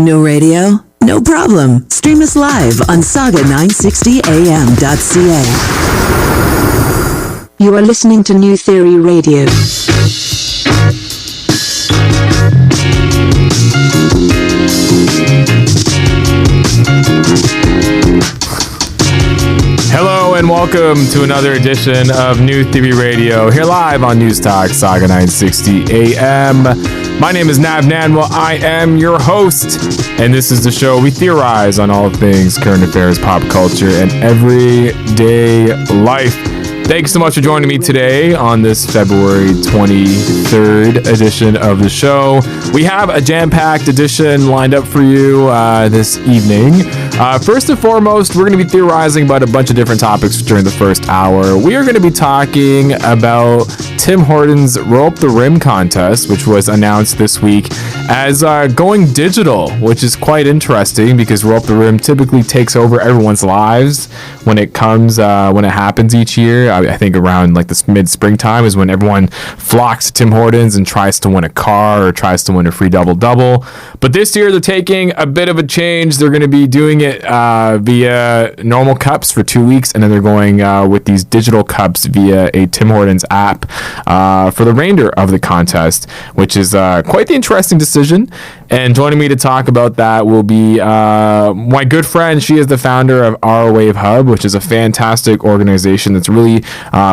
No radio? No problem. Stream us live on saga960am.ca. You are listening to New Theory Radio. Hello and welcome to another edition of New Theory Radio, here live on News Talk Saga 960 AM. My name is Nav Nanwa. I am your host, and this is the show we theorize on all things current affairs, pop culture, and everyday life. Thanks so much for joining me today on this February 23rd edition of the show. We have a jam-packed edition lined up for you this evening. First and foremost, we're going to be theorizing about a bunch of different topics during the first hour. We are going to be talking about Tim Hortons Roll Up the Rim contest, which was announced this week as going digital, which is quite interesting because Roll Up the Rim typically takes over everyone's lives when it happens each year. I think around like this mid-springtime is when everyone flocks to Tim Hortons and tries to win a car or tries to win a free double-double. But this year they're taking a bit of a change. They're going to be doing it via normal cups for 2 weeks, and then they're going with these digital cups via a Tim Hortons app for the remainder of the contest, which is quite the interesting decision. And joining me to talk about that will be my good friend. She is the founder of Our Wave Hub, which is a fantastic organization that's really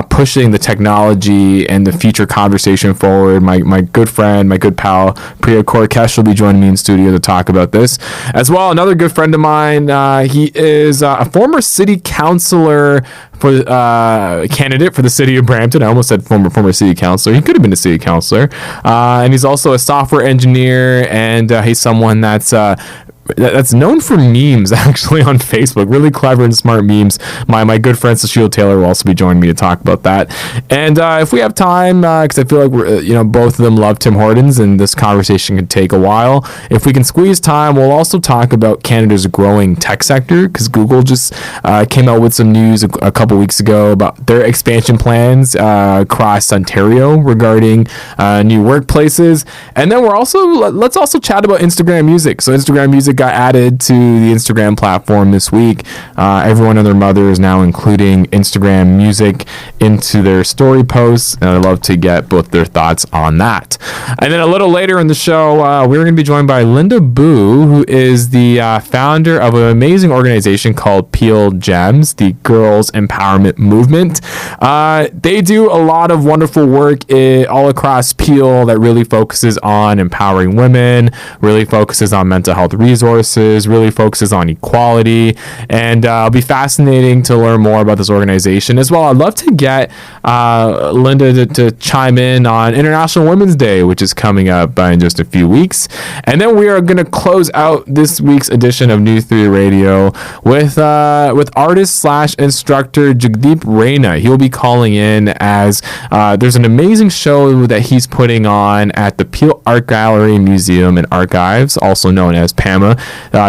pushing the technology and the future conversation forward. My good friend, my good pal, Prieeyya Kesh will be joining me in studio to talk about this. As well, another good friend of mine, he is a former city councilor for candidate for the city of Brampton. I almost said former city councilor. He could have been a city councilor. And he's also a software engineer, and he's someone that's known for memes, actually, on Facebook. Really clever and smart memes. My good friend Sushil Tailor will also be joining me to talk about that. And if we have time, because I feel like we're, both of them love Tim Hortons, and this conversation could take a while. If we can squeeze time, we'll also talk about Canada's growing tech sector, because Google just came out with some news a couple weeks ago about their expansion plans across Ontario regarding new workplaces. And then let's also chat about Instagram Music. So Instagram Music got added to the Instagram platform this week. Everyone and their mother is now including Instagram Music into their story posts, and I'd love to get both their thoughts on that. And then a little later in the show, we're going to be joined by Linda Boo, who is the founder of an amazing organization called Peel Gems, the Girls Empowerment Movement. They do a lot of wonderful work all across Peel that really focuses on empowering women, really focuses on mental health resources, really focuses on equality, and it'll be fascinating to learn more about this organization as well. I'd love to get Linda to chime in on International Women's Day, which is coming up in just a few weeks. And then we are going to close out this week's edition of New Theory Radio with artist / instructor Jagdeep Raina. He'll be calling in as there's an amazing show that he's putting on at the Peel Art Gallery, Museum and Archives, also known as PAMA.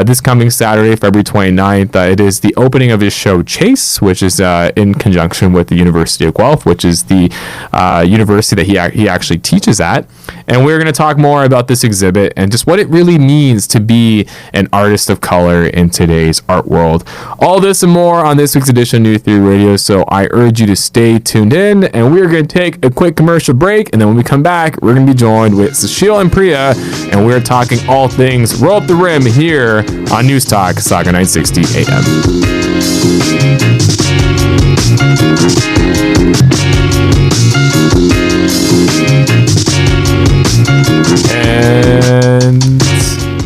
This coming Saturday, February 29th, it is the opening of his show Chase, which is in conjunction with the University of Guelph, which is the university that he actually teaches at. And we're going to talk more about this exhibit and just what it really means to be an artist of color in today's art world. All this and more on this week's edition of New Theory Radio, so I urge you to stay tuned in, and we're going to take a quick commercial break, and then when we come back, we're going to be joined with Sushil and Prieeyya, and we're talking all things Roll Up the Rim here on News Talk Saga 960 AM.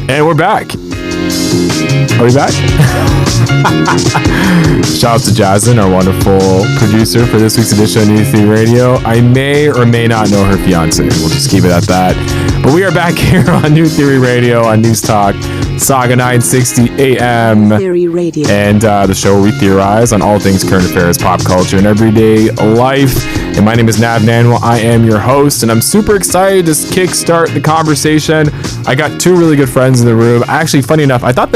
And we're back. Are we back? Shout out to Jasmine, our wonderful producer for this week's edition of New Theory Radio. I may or may not know her fiance. We'll just keep it at that. But we are back here on New Theory Radio on News Talk Saga 960 AM. Theory Radio. And the show where we theorize on all things current affairs, pop culture, and everyday life. And my name is Nav Nanwa. I am your host, and I'm super excited to kickstart the conversation. I got two really good friends in the room. Actually, funny enough, I thought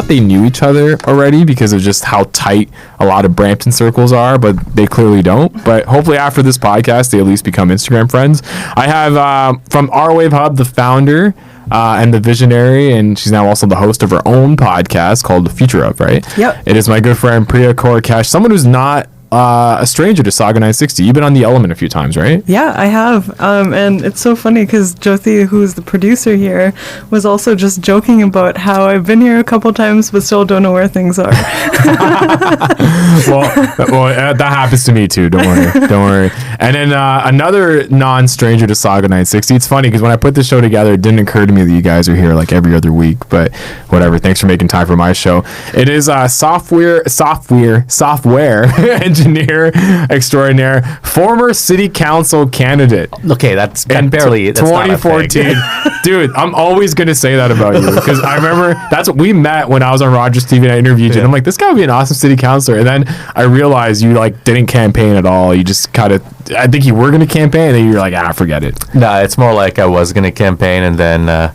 they knew each other already because of just how tight a lot of Brampton circles are, but they clearly don't. But hopefully after this podcast, they at least become Instagram friends. I have from Our Wave Hub, the founder, and the visionary, and she's now also the host of her own podcast called The Future Of, right? Yep. It is my good friend Prieeyya, Kaur, Kesh, someone who's not a stranger to Saga 960. You've been on The Element a few times, right? Yeah, I have. And it's so funny because Jyoti, who's the producer here, was also just joking about how I've been here a couple times but still don't know where things are. well, that happens to me too. Don't worry. And then another non-stranger to Saga 960. It's funny because when I put this show together, it didn't occur to me that you guys are here like every other week. But whatever. Thanks for making time for my show. It is software engineer extraordinaire, former city council candidate. Okay, that's in barely 2014. Dude, I'm always gonna say that about you because I remember that's what we met when I was on Rogers TV and I interviewed you. And I'm like, this guy would be an awesome city councilor. And then I realized you like didn't campaign at all. You just kind of, I think you were gonna campaign, and then you're like, forget it. No, it's more like I was gonna campaign, and then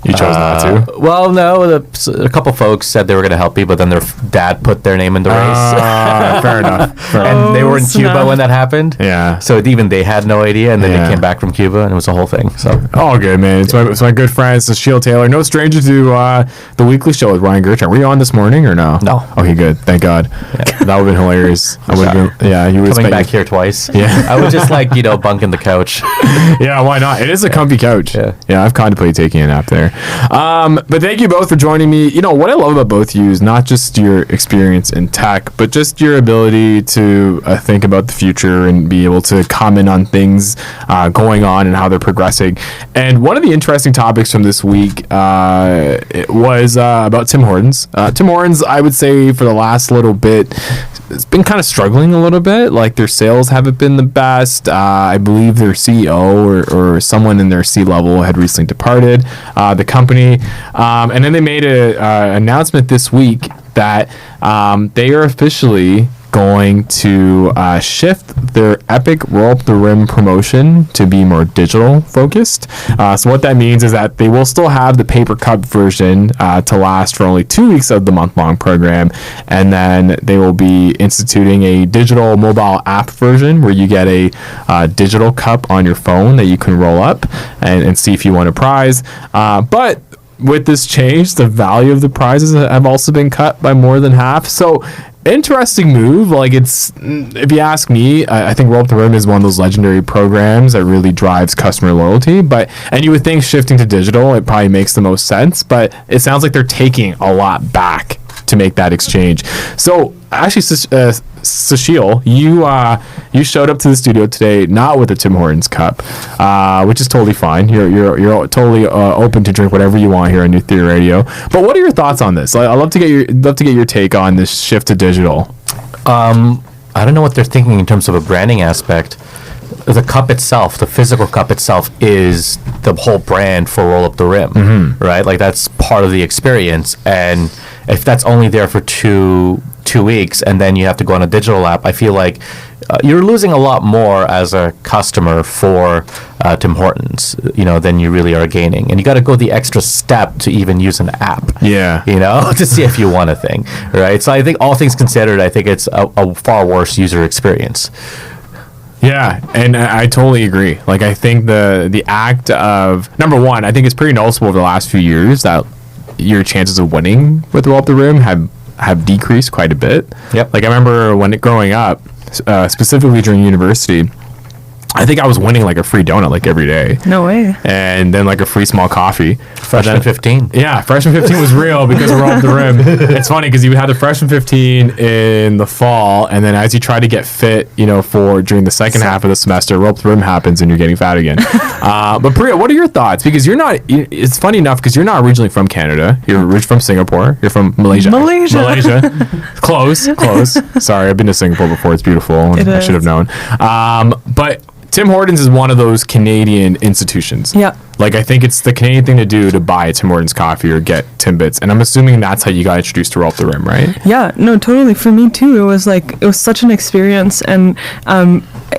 you chose not to. Well, no, a couple folks said they were gonna help me, but then their dad put their name in the race. Fair enough. And they were in Cuba when that happened. Yeah. So even they had no idea, and then they came back from Cuba, and it was a whole thing. So all good, man. It's my good friend Sushil Tailor, no stranger to the weekly show with Ryan Gertrude. Were you on this morning or no? No. Okay, good. Thank God. Yeah. That would have been hilarious. I would have been. Yeah, you would coming back here twice. Yeah. I would just bunk in the couch. Yeah, why not? It is a comfy couch. Yeah. I've contemplated taking a nap there. But thank you both for joining me. You know, what I love about both of you is not just your experience in tech, but just your ability to think about the future and be able to comment on things going on and how they're progressing. And one of the interesting topics from this week it was about Tim Hortons. Tim Hortons, I would say, for the last little bit, it's been kind of struggling a little bit. Like, their sales haven't been the best. I believe their CEO or someone in their C-level had recently departed the company. And then they made an announcement this week that they are officially going to shift their Epic Roll Up the Rim promotion to be more digital focused. So what that means is that they will still have the paper cup version to last for only 2 weeks of the month-long program, and then they will be instituting a digital mobile app version where you get a digital cup on your phone that you can roll up and see if you win a prize. But with this change, the value of the prizes have also been cut by more than half. So interesting move. Like, it's, if you ask me, I think Roll Up the Rim is one of those legendary programs that really drives customer loyalty. And you would think shifting to digital, it probably makes the most sense, but it sounds like they're taking a lot back to make that exchange. So actually, Sushil, you showed up to the studio today not with a Tim Hortons cup, which is totally fine. You're totally open to drink whatever you want here on New Theory Radio. But what are your thoughts on this? I'd love to get your take on this shift to digital. I don't know what they're thinking in terms of a branding aspect. The cup itself, the physical cup itself, is the whole brand for Roll Up the Rim, right? Like, that's part of the experience. And if that's only there for two weeks and then you have to go on a digital app, I feel like you're losing a lot more as a customer for Tim Hortons, than you really are gaining. And you got to go the extra step to even use an app, to see if you want a thing, right? So I think, all things considered, I think it's a far worse user experience. Yeah, and I totally agree. Like, I think the act of, number one, I think it's pretty noticeable over the last few years that your chances of winning with Roll Up the Rim have decreased quite a bit. Yep. Like, I remember growing up, specifically during university, I think I was winning like a free donut like every day. No way. And then like a free small coffee. Freshman 15. Yeah, freshman 15 was real because we're off the rim. It's funny because you would have the freshman 15 in the fall, and then as you try to get fit, for during the second half of the semester, Roll Up the Rim happens and you're getting fat again. But Prieeyya, what are your thoughts? Because you're not. It's funny enough because you're not originally from Canada. You're originally from Singapore. You're from Malaysia. Close. Sorry, I've been to Singapore before. It's beautiful. I should have known. But Tim Hortons is one of those Canadian institutions. Yeah. Like, I think it's the Canadian thing to do to buy a Tim Hortons coffee or get Timbits. And I'm assuming that's how you got introduced to Roll Up the Rim, right? Yeah, no, totally. For me too, it was such an experience. And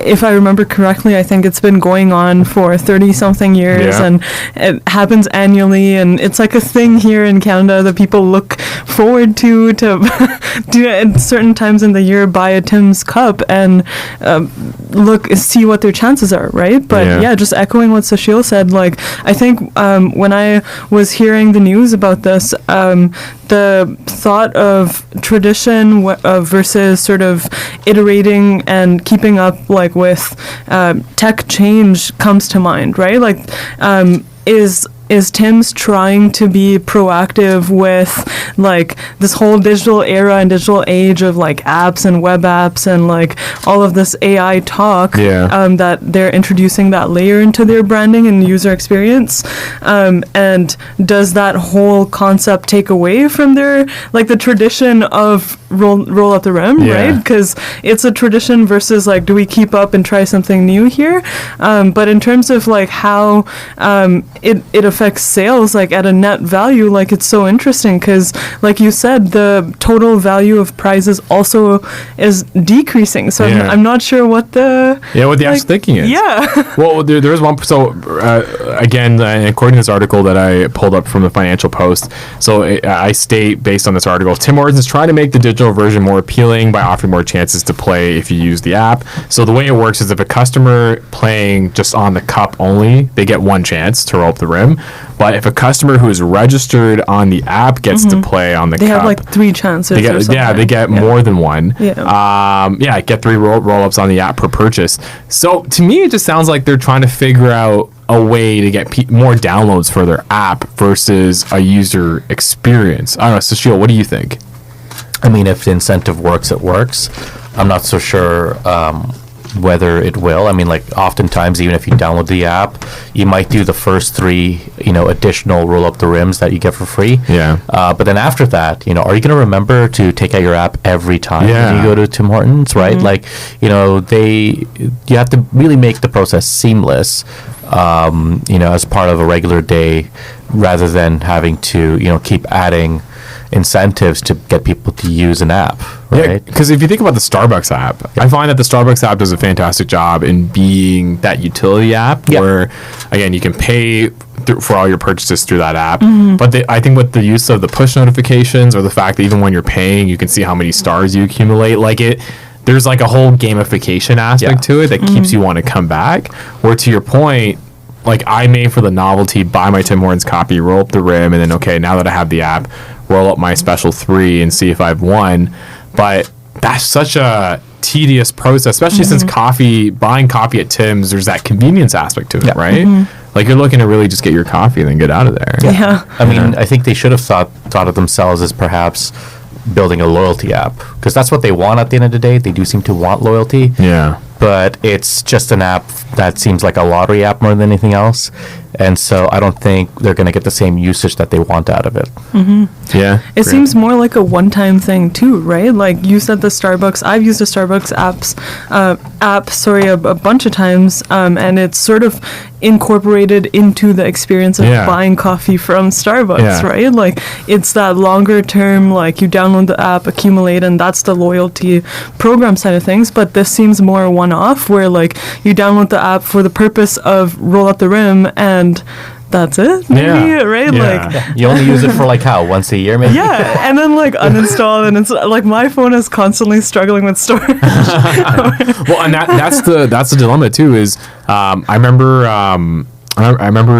if I remember correctly, I think it's been going on for 30-something years, Yeah. and it happens annually, and it's like a thing here in Canada that people look forward to do at certain times in the year, buy a Tim's cup and see what their chances are, right? But Yeah. just echoing what Sushil said, like, I think when I was hearing the news about this, the thought of tradition versus sort of iterating and keeping up, like, with tech change comes to mind, right? Like, is Tim's trying to be proactive with, like, this whole digital era and digital age of, like, apps and web apps and, like, all of this AI talk, that they're introducing that layer into their branding and user experience? And does that whole concept take away from their, like, the tradition of roll up the rim, right? Because it's a tradition versus, like, do we keep up and try something new here? But in terms of, like, how it affects sales, like, at a net value, like, it's so interesting because, like you said, the total value of prizes also is decreasing. So I'm not sure what the actual thinking is. Well, there is one. So again, according to this article that I pulled up from the Financial Post, so I state based on this article, Tim Hortons is trying to make the digital version more appealing by offering more chances to play if you use the app. So the way it works is if a customer playing just on the cup only, they get one chance to roll up the rim. But if a customer who is registered on the app gets to play on the cup, they have like 3 chances. They get more than one. Yeah. Get 3 roll-ups on the app per purchase. So to me, it just sounds like they're trying to figure out a way to get more downloads for their app versus a user experience. I don't know, Sushil, what do you think? I mean, if the incentive works, it works. I'm not so sure whether it will. I mean, like, oftentimes, even if you download the app, you might do the first 3, additional roll up the rims that you get for free. Yeah. But then after that, are you going to remember to take out your app every time when you go to Tim Hortons, right? Like, you have to really make the process seamless, as part of a regular day, rather than having to, keep adding incentives to get people to use an app, right? Because if you think about the Starbucks app, I find that the Starbucks app does a fantastic job in being that utility app where, again, you can pay for all your purchases through that app. But I think with the use of the push notifications, or the fact that even when you're paying, you can see how many stars you accumulate, there's like a whole gamification aspect to it that keeps you want to come back. Or to your point, like, I may, for the novelty, buy my Tim Hortons copy, roll up the rim, and then, okay, now that I have the app, roll up my special 3 and see if I've won. But that's such a tedious process, especially since buying coffee at Tim's, there's that convenience aspect to it, right? Like, you're looking to really just get your coffee and then get out of there. I mean, I think they should have thought of themselves as perhaps building a loyalty app, because that's what they want at the end of the day. They do seem to want loyalty. But it's just an app that seems like a lottery app more than anything else. And so I don't think they're going to get the same usage that they want out of it. It seems more like a one-time thing too, right? Like you said, the Starbucks, I've used a Starbucks app a bunch of times, and it's sort of incorporated into the experience of buying coffee from Starbucks, right? Like, it's that longer term, like, you download the app, accumulate, and that's the loyalty program side of things. But this seems more one-off, where, like, you download the app for the purpose of roll up the rim, and that's it, maybe, right? Like, you only use it for, like, once a year, maybe? And then, like, uninstall, and it's like my phone is constantly struggling with storage. Well, and that's the dilemma too. Is I remember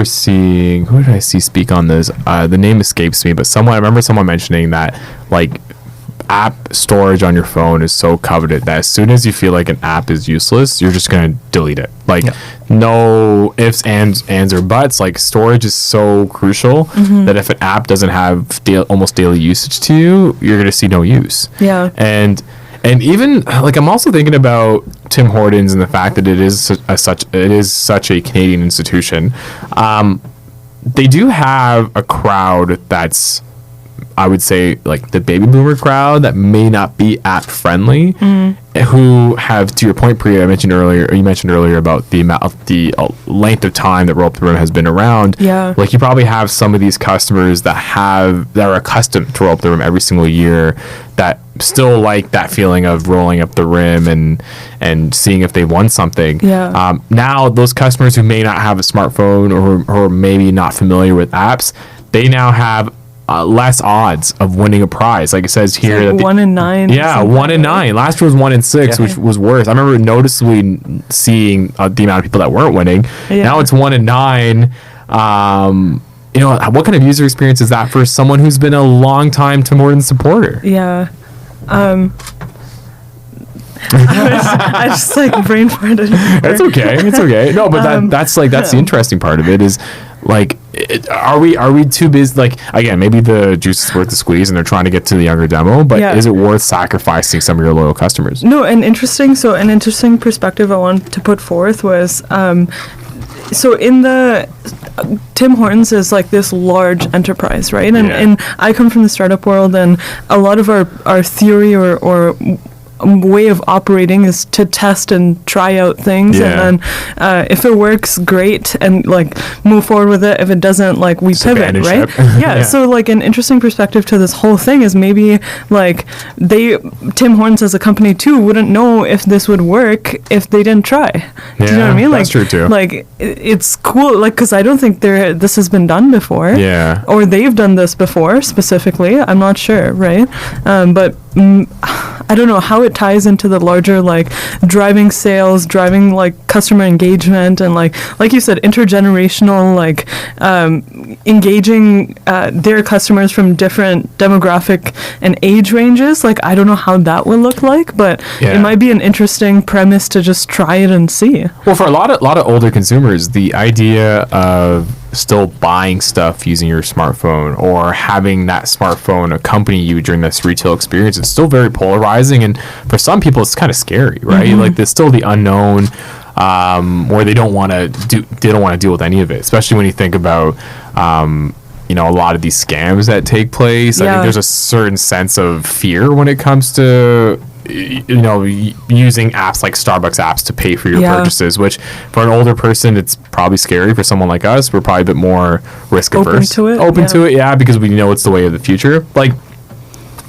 seeing, who did I see speak on this? The name escapes me, but I remember someone mentioning that, like, app storage on your phone is so coveted that as soon as you feel like an app is useless, you're just going to delete it. Like, no ifs, ands, or buts. Like, storage is so crucial that if an app doesn't have almost daily usage to you, you're going to see no use. And even, like, I'm also thinking about Tim Hortons and the fact that it is such a Canadian institution. They do have a crowd that's I would say like the baby boomer crowd that may not be app friendly, who have, to your point, Prieeyya, you mentioned earlier about the amount of the length of time that Roll Up the Rim has been around. Yeah. Like you probably have some of these customers that are accustomed to Roll Up the Rim every single year, that still like that feeling of rolling up the rim and seeing if they won something. Yeah. Now those customers who may not have a smartphone or maybe not familiar with apps, they now have less odds of winning a prize. Like it says here, like that 1 in 9. yeah, 1 in 9. Last year was 1 in 6, Yeah. which was worse. I remember noticeably seeing the amount of people that weren't winning. Yeah. Now it's 1 in 9. You know, what kind of user experience is that for someone who's been a long time Tim Hortons supporter? Yeah. I just like brain farted. It's okay. It's okay. No, but that's the interesting part of it is like, are we too busy? Like, again, maybe the juice is worth the squeeze and they're trying to get to the younger demo, but Yeah. is it worth sacrificing some of your loyal customers? No, an interesting perspective I wanted to put forth was, so in the Tim Hortons is like this large enterprise, right? And Yeah. and I come from the startup world, and a lot of our theory or way of operating is to test and try out things, Yeah. and then if it works, great, and like move forward with it. If it doesn't, like we pivot, right? abandonship. Yeah. Yeah. So like an interesting perspective to this whole thing is maybe like Tim Hortons as a company too wouldn't know if this would work if they didn't try. Do you know what I Yeah, mean? that's true too. Like it's cool, like because I don't think this has been done before. Yeah. Or they've done this before specifically. I'm not sure, right? But I don't know how it ties into the larger like driving sales, driving like customer engagement, and like you said, intergenerational, like engaging their customers from different demographic and age ranges. Like I don't know how that will look like, but Yeah. it might be an interesting premise to just try it and see. Well, for a lot of older consumers, the idea of still buying stuff using your smartphone or having that smartphone accompany you during this retail experience, it's still very polarizing, and for some people it's kind of scary, right? Like there's still the unknown, where they don't want to deal with any of it, especially when you think about you know, a lot of these scams that take place. I Yeah. think there's a certain sense of fear when it comes to you know, using apps like Starbucks apps to pay for your Yeah. purchases, which for an older person, it's probably scary. For someone like us, we're probably a bit more risk Open averse. to it, Open yeah. to it, yeah, because we know it's the way of the future. Like,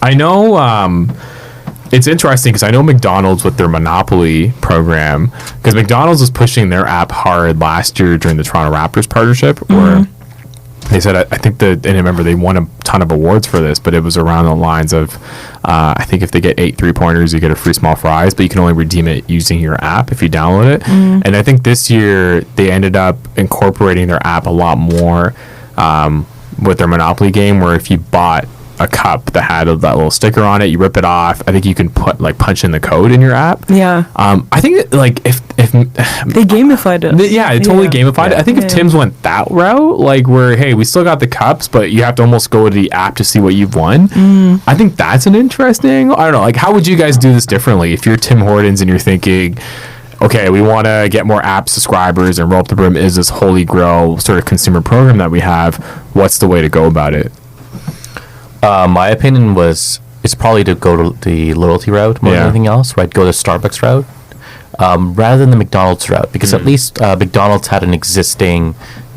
I know, it's interesting because I know McDonald's with their Monopoly program, because McDonald's was pushing their app hard last year during the Toronto Raptors partnership, where they said, I think and I remember they won a ton of awards for this, but it was around the lines of, I think if they get 8 3-pointers, you get a free small fries, but you can only redeem it using your app if you download it. And I think this year they ended up incorporating their app a lot more with their Monopoly game, where if you bought a cup that had that little sticker on it, you rip it off. I think you can punch in the code in your app. Yeah. I think that, like if They gamified it. yeah, it totally gamified it. I think if Yeah. Tim's went that route, like where, hey, we still got the cups, but you have to almost go to the app to see what you've won. I think that's an interesting, I don't know, like how would you guys do this differently if you're Tim Hortons and you're thinking, okay, we want to get more app subscribers and Roll Up the Rim is this holy grail sort of consumer program that we have. What's the way to go about it? My opinion was it's probably to go to the loyalty route more than Yeah. anything else, right? Go the Starbucks route rather than the McDonald's route, because at least McDonald's had an existing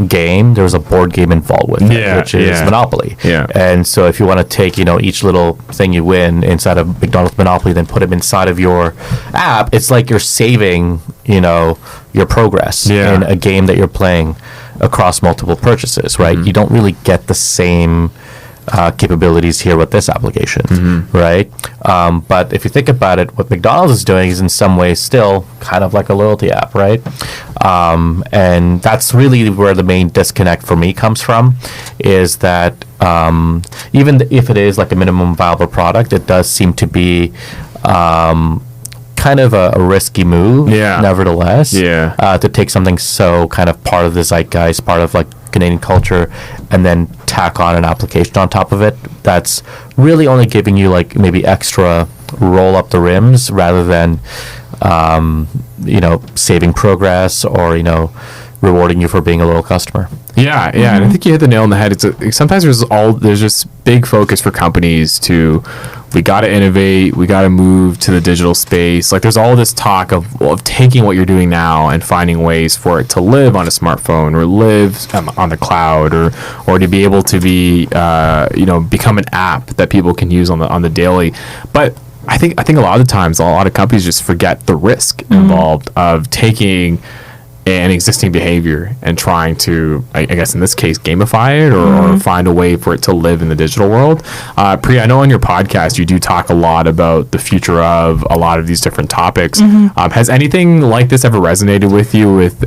game. There was a board game involved with it, Yeah, which is yeah. Monopoly. Yeah. And so if you want to take, each little thing you win inside of McDonald's Monopoly, then put them inside of your app, it's like you're saving, your progress Yeah. in a game that you're playing across multiple purchases, right? You don't really get the same capabilities here with this application, right? But if you think about it, what McDonald's is doing is in some ways still kind of like a loyalty app, right? And that's really where the main disconnect for me comes from, is that even if it is like a minimum viable product, it does seem to be kind of a risky move, nevertheless, to take something so kind of part of the zeitgeist, part of like Canadian culture, and then tack on an application on top of it that's really only giving you like maybe extra roll up the rims rather than saving progress or rewarding you for being a loyal customer. Yeah, and I think you hit the nail on the head. Sometimes there's just big focus for companies to, we got to innovate, we got to move to the digital space. Like there's all this talk of taking what you're doing now and finding ways for it to live on a smartphone or live on the cloud or to be able to be become an app that people can use on the daily. But I think a lot of the times a lot of companies just forget the risk involved of taking an existing behavior and trying to, I guess in this case, gamify it or find a way for it to live in the digital world. Prieeyya, I know on your podcast you do talk a lot about the future of a lot of these different topics. Has anything like this ever resonated with you with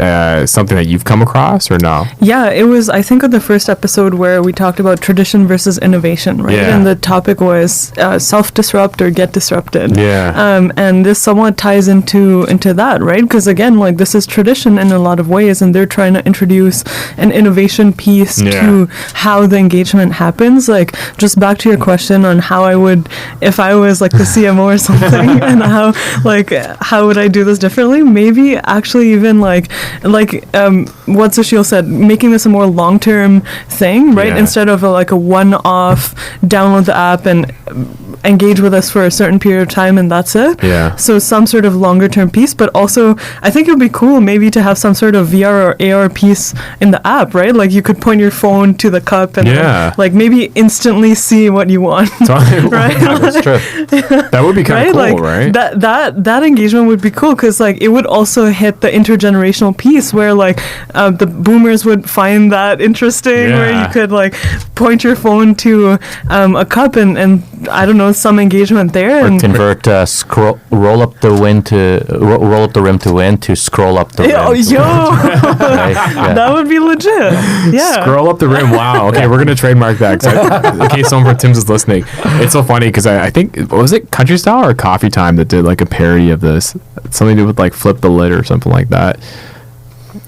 something that you've come across or no? Yeah, it was, I think, on the first episode where we talked about tradition versus innovation, right? Yeah. And the topic was self-disrupt or get disrupted. Yeah. And this somewhat ties into that, right? Because again, like this is tradition in a lot of ways, and they're trying to introduce an innovation piece to how the engagement happens. Like just back to your question on how I would, if I was like the CMO or something, and how would I do this differently? Maybe actually even like what Sushil said, making this a more long-term thing, right? Yeah. Instead of a one-off download the app and engage with us for a certain period of time and that's it. Yeah. So some sort of longer term piece, but also I think it would be cool maybe to have some sort of VR or AR piece in the app, right? Like you could point your phone to the cup and like maybe instantly see what you want. Right? That's true. That would be kind of cool, like, right? That engagement would be cool because like it would also hit the intergenerational piece where like the boomers would find that interesting, where you could like point your phone to a cup and I don't know, some engagement there, Or and convert roll up the rim to win to scroll up the rim. Right? Yeah. That would be legit. Yeah. Scroll up the rim. Wow. Okay, we're gonna trademark that. In case someone from Tim's is listening, it's so funny because I think, was it Country Style or Coffee Time that did like a parody of this? Something to do with like flip the lid or something like that.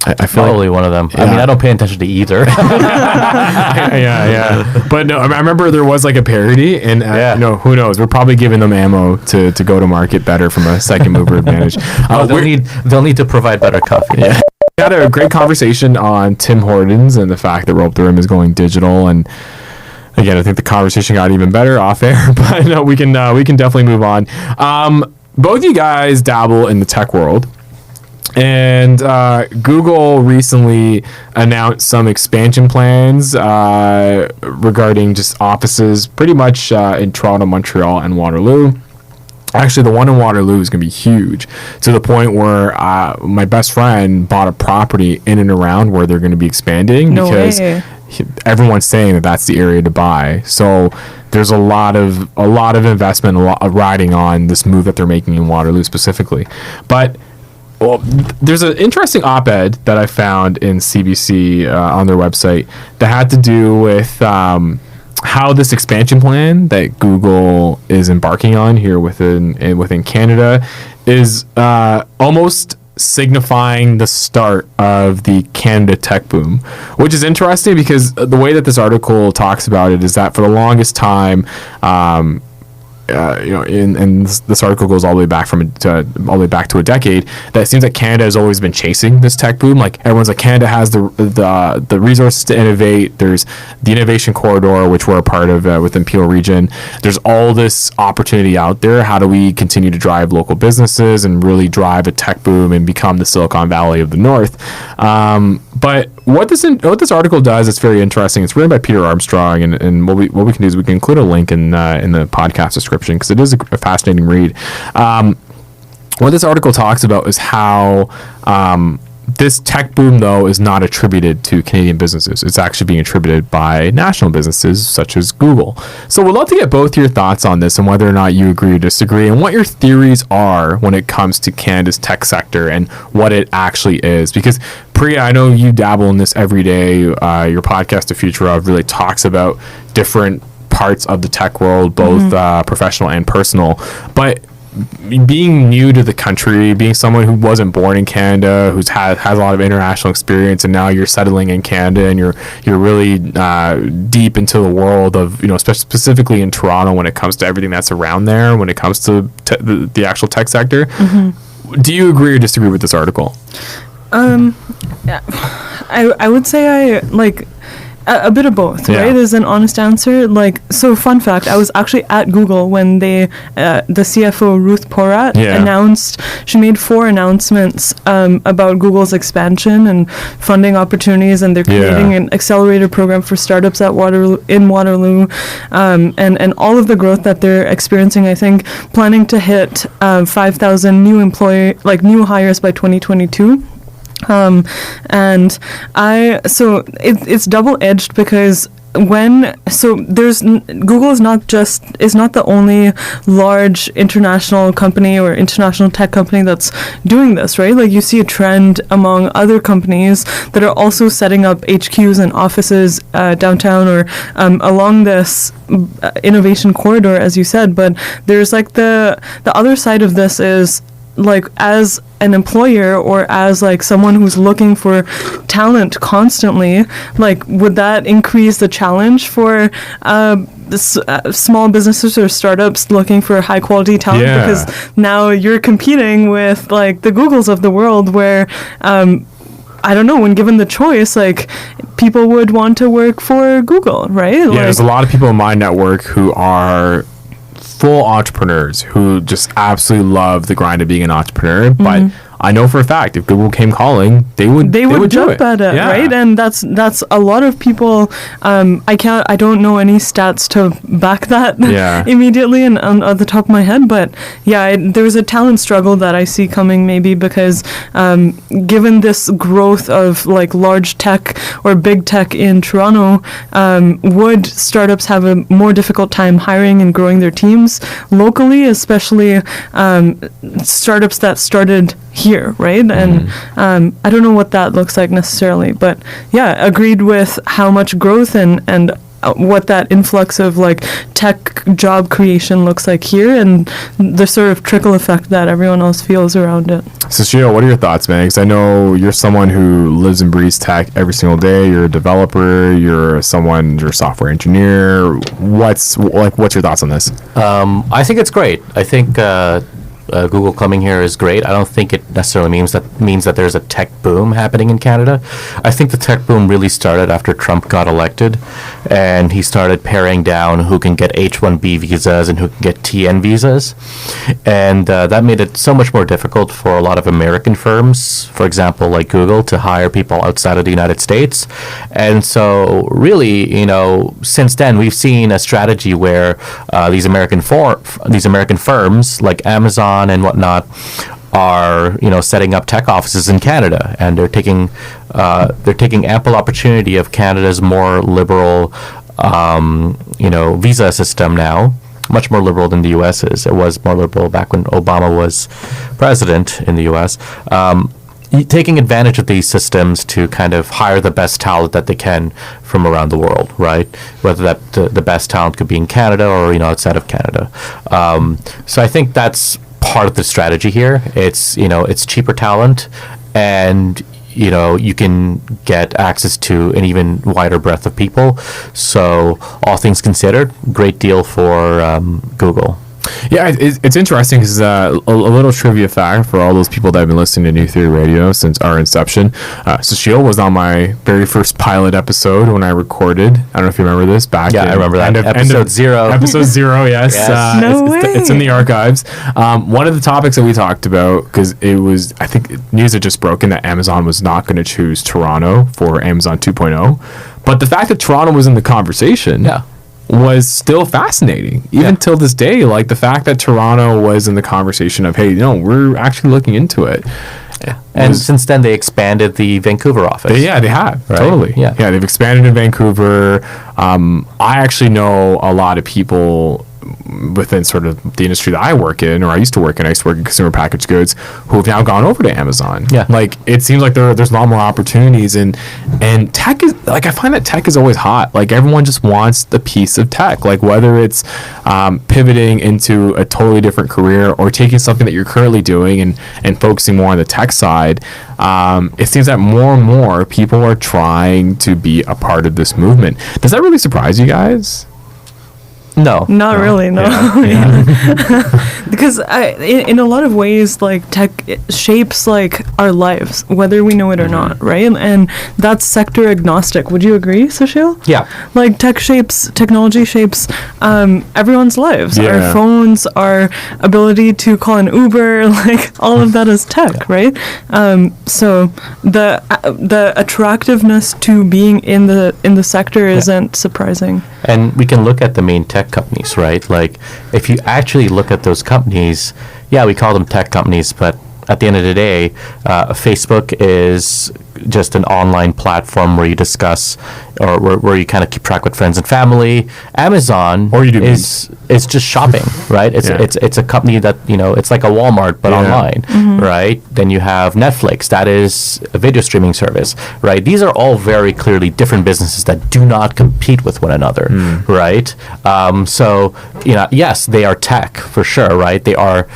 I feel Probably one of them. I mean, I don't pay attention to either. yeah. But no, I remember there was like a parody, and who knows? We're probably giving them ammo to go to market better from a second mover advantage. They'll need to provide better coffee. Yeah. We had a great conversation on Tim Hortons and the fact that Roll Up the Rim is going digital, and again, I think the conversation got even better off air. But no, we can definitely move on. Both you guys dabble in the tech world. And Google recently announced some expansion plans regarding just offices pretty much in Toronto, Montreal, and Waterloo. Actually, the one in Waterloo is going to be huge, to the point where my best friend bought a property in and around where they're going to be expanding because everyone's saying that that's the area to buy. So there's a lot of investment, a lot of riding on this move that they're making in Waterloo specifically. But well, there's an interesting op-ed that I found in CBC on their website that had to do with how this expansion plan that Google is embarking on here within Canada is almost signifying the start of the Canada tech boom, which is interesting because the way that this article talks about it is that for the longest time, and this article goes all the way back to a decade, that it seems like Canada has always been chasing this tech boom. Like everyone's like, Canada has the resources to innovate. There's the innovation corridor, which we're a part of within Peel region. There's all this opportunity out there. How do we continue to drive local businesses and really drive a tech boom and become the Silicon Valley of the North? But what this article does, it's very interesting. It's written by Peter Armstrong, and what we can do is we can include a link in the podcast description because it is a fascinating read. What this article talks about is how this tech boom, though, is not attributed to Canadian businesses. It's actually being attributed by national businesses such as Google. So we'd love to get both your thoughts on this and whether or not you agree or disagree and what your theories are when it comes to Canada's tech sector and what it actually is. Because Prieeyya, I know you dabble in this every day. Your podcast, The Future Of, really talks about different parts of the tech world, both professional and personal. But being new to the country, being someone who wasn't born in Canada, who's has a lot of international experience, and now you're settling in Canada and you're really deep into the world of, specifically in Toronto when it comes to everything that's around there, when it comes to the actual tech sector. Do you agree or disagree with this article? I would say I like a bit of both, Yeah. right? Is an honest answer. Like, so fun fact, I was actually at Google when the CFO Ruth Porat Yeah. announced. She made 4 announcements about Google's expansion and funding opportunities, and they're creating an accelerator program for startups at Waterloo, and all of the growth that they're experiencing. I think planning to hit 5,000 new hires by 2022. And it's double-edged because Google is not the only large international company or international tech company that's doing this, right? Like, you see a trend among other companies that are also setting up HQs and offices downtown or along this innovation corridor, as you said. But there's like the other side of this is, like, as an employer or as like someone who's looking for talent constantly, like, would that increase the challenge for small businesses or startups looking for high quality talent? Yeah. Because now you're competing with like the Googles of the world, where I don't know, when given the choice, like, people would want to work for Google, right? Yeah, Like, there's a lot of people in my network who are full entrepreneurs who just absolutely love the grind of being an entrepreneur. But I know for a fact, if Google came calling, they would do jump it. at it, Yeah. right? And that's a lot of people. I don't know any stats to back that immediately and on the top of my head, but yeah, there's a talent struggle that I see coming, maybe because given this growth of like large tech or big tech in Toronto, would startups have a more difficult time hiring and growing their teams locally, especially startups that started here, right? And I don't know what that looks like necessarily, but yeah, agreed with how much growth and what that influx of like tech job creation looks like here, and the sort of trickle effect that everyone else feels around it. Sushil, what are your thoughts, man? Because I know you're someone who lives and breathes tech every single day. You're a developer. You're a software engineer. What's your thoughts on this? I think it's great. I think Google coming here is great. I don't think it necessarily means that there's a tech boom happening in Canada. I think the tech boom really started after Trump got elected, and he started paring down who can get H-1B visas and who can get TN visas, and that made it so much more difficult for a lot of American firms, for example, like Google, to hire people outside of the United States. And so, really, since then we've seen a strategy where these American firms like Amazon and whatnot are setting up tech offices in Canada, and they're taking ample opportunity of Canada's more liberal visa system now, much more liberal than the U.S. is. It was more liberal back when Obama was president in the U.S. Taking advantage of these systems to kind of hire the best talent that they can from around the world, right? Whether that the best talent could be in Canada or outside of Canada. So I think that's part of the strategy here. It's cheaper talent, and you can get access to an even wider breadth of people. So all things considered, great deal for Google. Yeah, it's interesting because a little trivia fact for all those people that have been listening to New Theory Radio since our inception. Sushil was on my very first pilot episode when I recorded. I don't know if you remember this back. Yeah, I remember that. Episode 0. Episode 0, yes. Yes. It's in the archives. One of the topics that we talked about, because I think news had just broken that Amazon was not going to choose Toronto for Amazon 2.0. But the fact that Toronto was in the conversation was still fascinating, even till this day. Like, the fact that Toronto was in the conversation of, hey, we're actually looking into it. And since then, they expanded the Vancouver office. They have, right? Totally. Yeah, they've expanded in Vancouver. I actually know a lot of people within sort of the industry that I work in, or I used to work in consumer packaged goods, who have now gone over to Amazon. Yeah. Like, it seems like there's a lot more opportunities, and tech is, like, I find that tech is always hot. Like, everyone just wants the piece of tech, like, whether it's pivoting into a totally different career or taking something that you're currently doing and focusing more on the tech side. It seems that more and more people are trying to be a part of this movement. Does that really surprise you guys? No. Not really, no. because in a lot of ways, like tech shapes like our lives, whether we know it or not, right? And that's sector agnostic. Would you agree, Sushil? Yeah. Like technology shapes everyone's lives. Yeah. Our phones, our ability to call an Uber, like all of that is tech, right? So the attractiveness to being in the sector isn't surprising. And we can look at the main tech companies, right? Like, if you actually look at those companies, yeah, we call them tech companies, but at the end of the day, Facebook is just an online platform where you discuss, or where you kind of keep track with friends and family. Amazon Or you do is just shopping, right? It's a company that, it's like a Walmart but online, right? Then you have Netflix, that is a video streaming service, right? These are all very clearly different businesses that do not compete with one another, right? So, yes, they are tech for sure, right? They are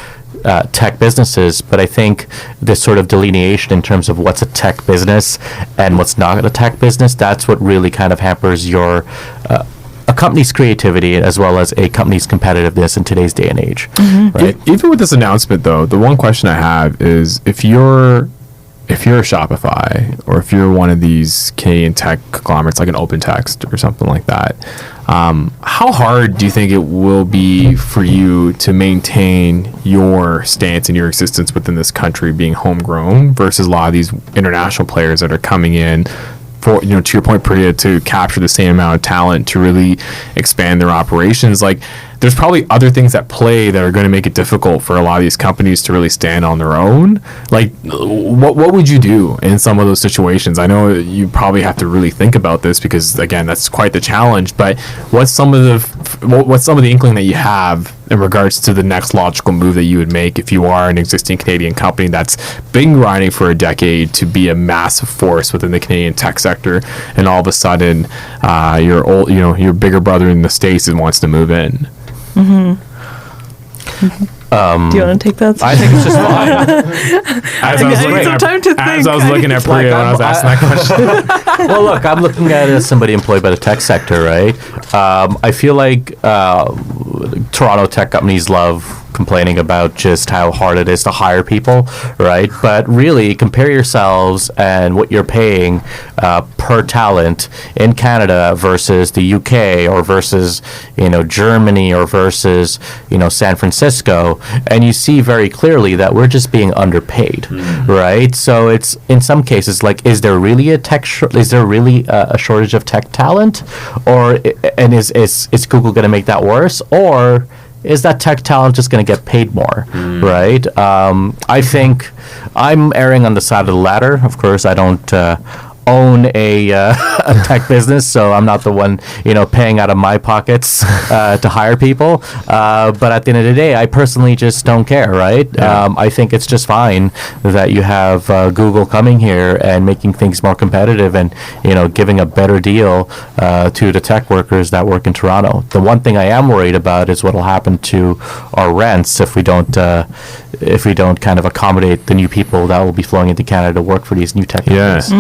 tech businesses, but I think this sort of delineation in terms of what's a tech business and what's not a tech business, that's what really kind of hampers your a company's creativity as well as a company's competitiveness in today's day and age, right? Even with this announcement, though, the one question I have is if you're a Shopify or if you're one of these Canadian tech conglomerates like an OpenText or something like that, how hard do you think it will be for you to maintain your stance and your existence within this country being homegrown versus a lot of these international players that are coming in for, to your point, Prieeyya, to capture the same amount of talent to really expand their operations? Like, there's probably other things at play that are going to make it difficult for a lot of these companies to really stand on their own. Like, what would you do in some of those situations? I know you probably have to really think about this because, again, that's quite the challenge. But what's some of the inkling that you have in regards to the next logical move that you would make if you are an existing Canadian company that's been grinding for a decade to be a massive force within the Canadian tech sector, and all of a sudden your bigger brother in the States wants to move in? Do you want to take that? I think it's just fine. As I was looking at Prieeyya when I was asking that question. Well, look, I'm looking at it as somebody employed by the tech sector, right? I feel like Toronto tech companies love complaining about just how hard it is to hire people, right? But really, compare yourselves and what you're paying per talent in Canada versus the UK or versus, Germany or versus, San Francisco, and you see very clearly that we're just being underpaid, right? So it's, in some cases, like, is there really a shortage of tech talent, and is Google going to make that worse, or is that tech talent just going to get paid more, right? I think I'm erring on the side of the latter. Of course, I don't own a tech business, so I'm not the one paying out of my pockets to hire people. But at the end of the day, I personally just don't care, right? Yeah. I think it's just fine that you have Google coming here and making things more competitive and giving a better deal to the tech workers that work in Toronto. The one thing I am worried about is what will happen to our rents if we don't kind of accommodate the new people that will be flowing into Canada to work for these new tech companies.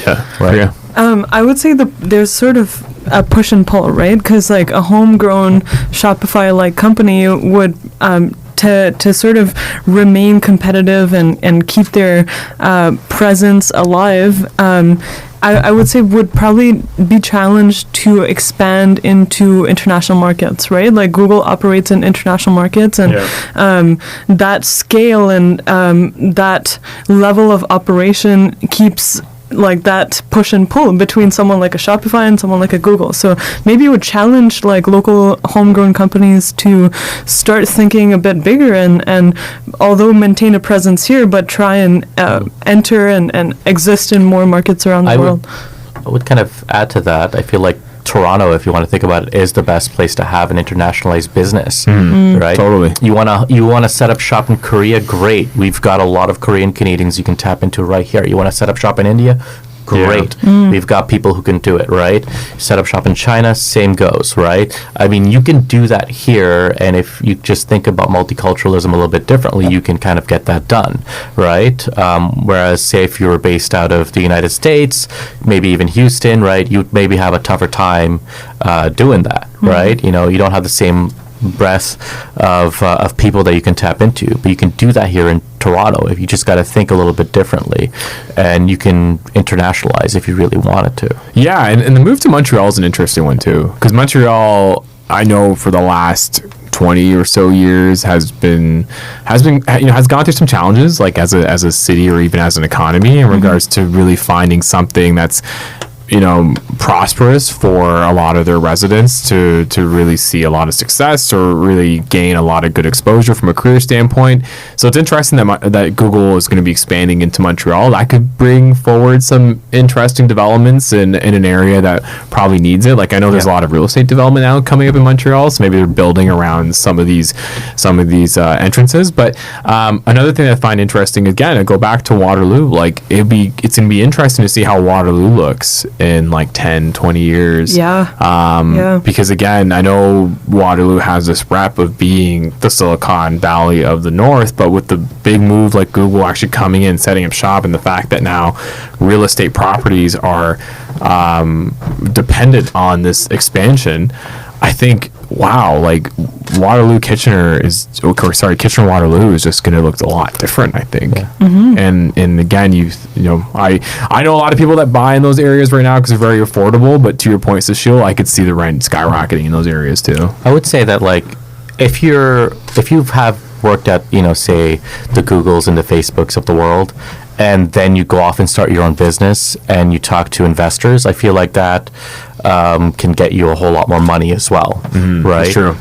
Yeah. Right. Yeah. I would say there's sort of a push and pull, right? Because like a homegrown Shopify-like company would to sort of remain competitive and keep their presence alive. I would say would probably be challenged to expand into international markets, right? Like Google operates in international markets, and that scale and that level of operation keeps like that push and pull between someone like a Shopify and someone like a Google. So maybe it would challenge like local homegrown companies to start thinking a bit bigger and although maintain a presence here, but try and enter and exist in more markets around the world. I would kind of add to that. I feel like Toronto, if you want to think about it, is the best place to have an internationalized business, right? Totally. You wanna set up shop in Korea? Great. We've got a lot of Korean Canadians you can tap into right here. You want to set up shop in India? Great. We've got people who can do it, right? Set up shop in China, same goes, right? I mean, you can do that here, and if you just think about multiculturalism a little bit differently, you can kind of get that done, right? Whereas, say, if you were based out of the United States, maybe even Houston, right, you'd maybe have a tougher time doing that, right? You don't have the same breadth of people that you can tap into. But you can do that here in Toronto if you just got to think a little bit differently, and you can internationalize if you really wanted to. Yeah, and the move to Montreal is an interesting one too, because Montreal, I know for the last 20 or so years has gone through some challenges, like as a city or even as an economy, in regards to really finding something that's prosperous for a lot of their residents to really see a lot of success or really gain a lot of good exposure from a career standpoint. So it's interesting that Google is going to be expanding into Montreal. That could bring forward some interesting developments in an area that probably needs it. Like I know there's a lot of real estate development now coming up in Montreal, so maybe they're building around some of these entrances. But another thing I find interesting, again, I go back to Waterloo. Like it's going to be interesting to see how Waterloo looks in like 10, 20 years. Because again, I know Waterloo has this rep of being the Silicon Valley of the North, but with the big move like Google actually coming in, setting up shop, and the fact that now real estate properties are dependent on this expansion, I think, wow, like Kitchener Waterloo is just going to look a lot different, I think. And again, I know a lot of people that buy in those areas right now because they're very affordable, but to your point, Sushil, I could see the rent skyrocketing in those areas too. I would say that, like, if you have worked at, say the Googles and the Facebooks of the world, and then you go off and start your own business and you talk to investors, I feel like that can get you a whole lot more money as well, right? That's true.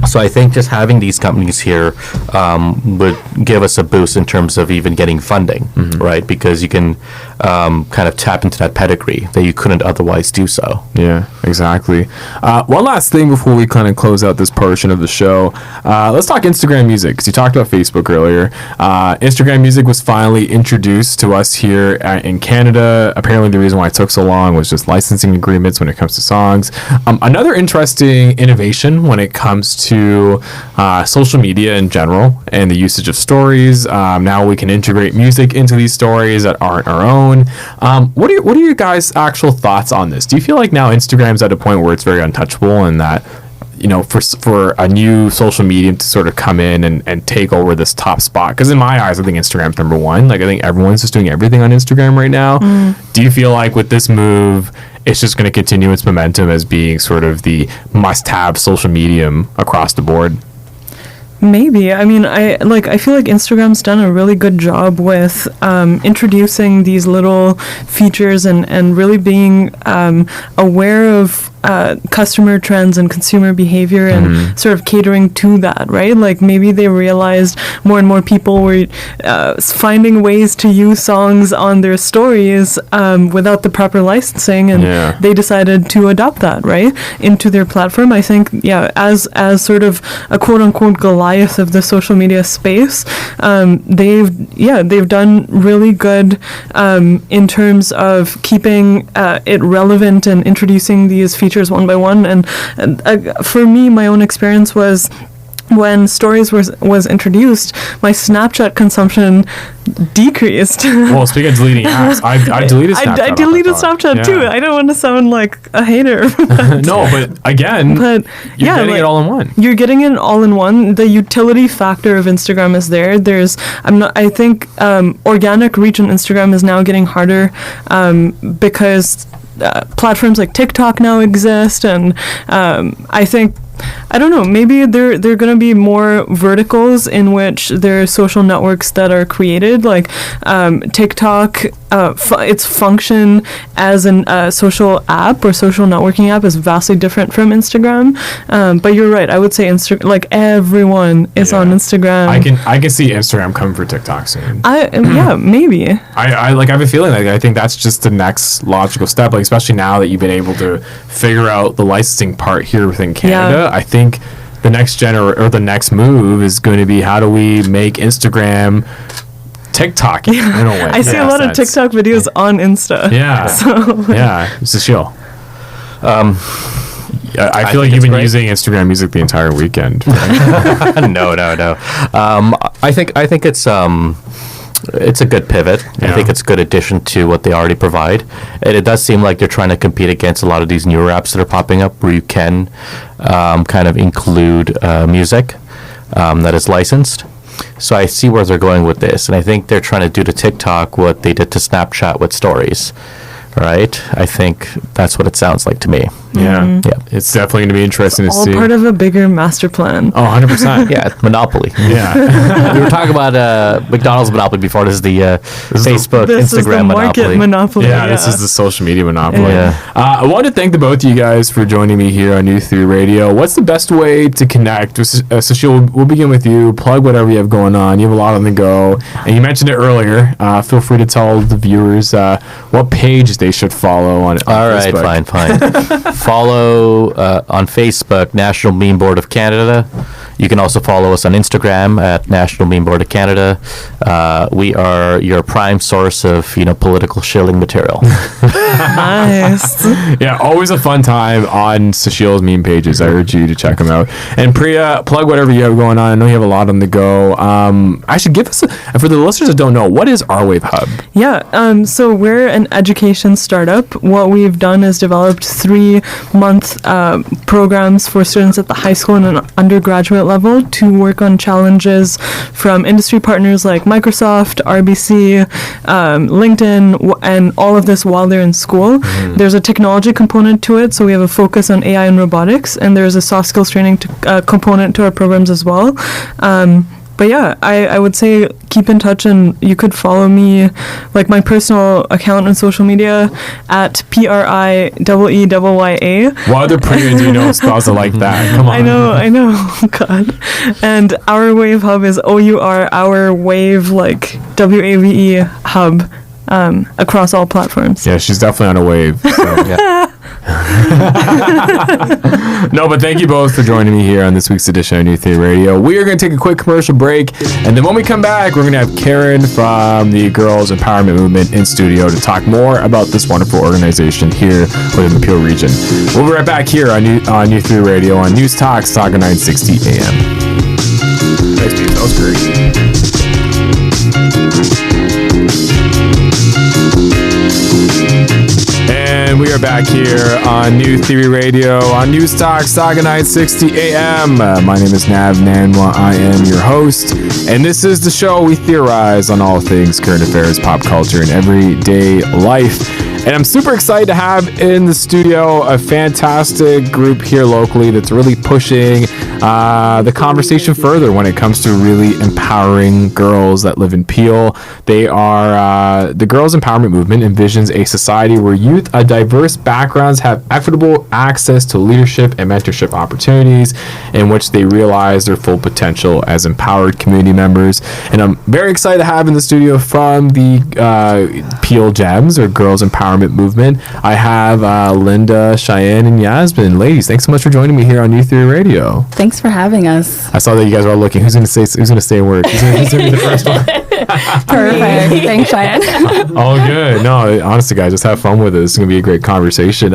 So I think just having these companies here would give us a boost in terms of even getting funding, right? Because you can kind of tap into that pedigree that you couldn't otherwise do so. Yeah, exactly. One last thing before we kind of close out this portion of the show. Let's talk Instagram Music, because you talked about Facebook earlier. Instagram Music was finally introduced to us here in Canada. Apparently the reason why it took so long was just licensing agreements when it comes to songs. Another interesting innovation when it comes to social media in general and the usage of stories. Now we can integrate music into these stories that aren't our own. What are your guys' actual thoughts on this? Do you feel like now Instagram's at a point where it's very untouchable, and that for a new social medium to sort of come in and take over this top spot? Because in my eyes, I think Instagram's number one. Like I think everyone's just doing everything on Instagram right now. Do you feel like with this move, it's just going to continue its momentum as being sort of the must-have social medium across the board? Maybe. I mean, I feel like Instagram's done a really good job with introducing these little features and really being aware of customer trends and consumer behavior and sort of catering to that, right? Like maybe they realized more and more people were finding ways to use songs on their stories without the proper licensing, and they decided to adopt that, right, into their platform. I think, as sort of a quote-unquote Goliath of the social media space, they've done really good in terms of keeping it relevant and introducing these features one by one. And for me, my own experience was when Stories was introduced, my Snapchat consumption decreased. Well, speaking of deleting apps, I deleted Snapchat. I deleted Snapchat too. I don't want to sound like a hater. No, but again, you're getting it all in one. You're getting it all in one. The utility factor of Instagram is there. I think organic reach on Instagram is now getting harder because platforms like TikTok now exist, and I think, I don't know, maybe there are going to be more verticals in which there are social networks that are created, like TikTok. Its function as a social app or social networking app is vastly different from Instagram. But you're right. I would say like everyone is on Instagram. I can see Instagram coming for TikTok soon. Maybe. I have a feeling like I think that's just the next logical step. Like especially now that you've been able to figure out the licensing part here within Canada. I think the next the next move is going to be, how do we make Instagram TikTok in a way? I see a lot of TikTok videos on Insta. Yeah. So. Yeah. Sushil. I feel like you've been using Instagram Music the entire weekend. Right? No. I think it's It's a good pivot. I think it's a good addition to what they already provide. And it does seem like they're trying to compete against a lot of these newer apps that are popping up where you can kind of include music that is licensed. So I see where they're going with this. And I think they're trying to do to TikTok what they did to Snapchat with stories. Right? I think that's what it sounds like to me. Yeah. Yeah. It's definitely going to be interesting to All see. part of a bigger master plan. Oh, 100%. Yeah, monopoly. Yeah. We were talking about McDonald's monopoly before. This is the Facebook, This Instagram is the market monopoly. Yeah, this is the social media monopoly. Yeah. I want to thank the both of you guys for joining me here on New 3 Radio. What's the best way to connect? Sushil, we'll begin with you. Plug whatever you have going on. You have a lot on the go. And you mentioned it earlier. Feel free to tell the viewers what page they should follow on All right, Facebook. fine. Follow on Facebook, National Meme Board of Canada. You can also follow us on Instagram at National Meme Board of Canada. We are your prime source of, political shilling material. Nice. Yeah, always a fun time on Sushil's meme pages. I urge you to check them out. And Prieeyya, plug whatever you have going on. I know you have a lot on the go. Actually, give us, for the listeners that don't know, what is Our Wave Hub? Yeah, so we're an education startup. What we've done is developed 3-month programs for students at the high school and an undergraduate level to work on challenges from industry partners like Microsoft, RBC, LinkedIn, and all of this while they're in school. There's a technology component to it, so we have a focus on AI and robotics, and there's a soft skills training component to our programs as well. But yeah, I would say keep in touch, and you could follow me, like my personal account on social media at Prieeyya. What other Prieeyya do you know spells it like that? Come on. I know. God. And Our Wave Hub is OUR, Our Wave, like WAVE Hub, across all platforms. Yeah, she's definitely on a wave. So. No, but thank you both for joining me here on this week's edition of New 3 Radio. We are going to take a quick commercial break, and then when we come back, we're going to have Karen from the Girls Empowerment Movement in studio to talk more about this wonderful organization here within the Peel region. We'll be right back here on New 3 Radio on News Talk, Saga 960 AM. Thanks, Pete. That was great. And we are back here on New Theory Radio on News Talk, Saga 960 AM. My name is Nav Nanwa. I am your host. And this is the show we theorize on all things current affairs, pop culture, and everyday life. And I'm super excited to have in the studio a fantastic group here locally that's really pushing the conversation further when it comes to really empowering girls that live in Peel. They are the Girls Empowerment Movement envisions a society where youth of diverse backgrounds have equitable access to leadership and mentorship opportunities in which they realize their full potential as empowered community members. And I'm very excited to have in the studio from the Peel Gems or Girls Empowerment Movement. I have Linda, Chian, and Yasmin. Ladies, thanks so much for joining me here on New Theory Radio. Thanks for having us. I saw that you guys were all looking. Who's going to stay and work? Who's going to be the first one? Perfect. Thanks, Cheyenne. Oh, good. No, honestly, guys, just have fun with it. It's going to be a great conversation.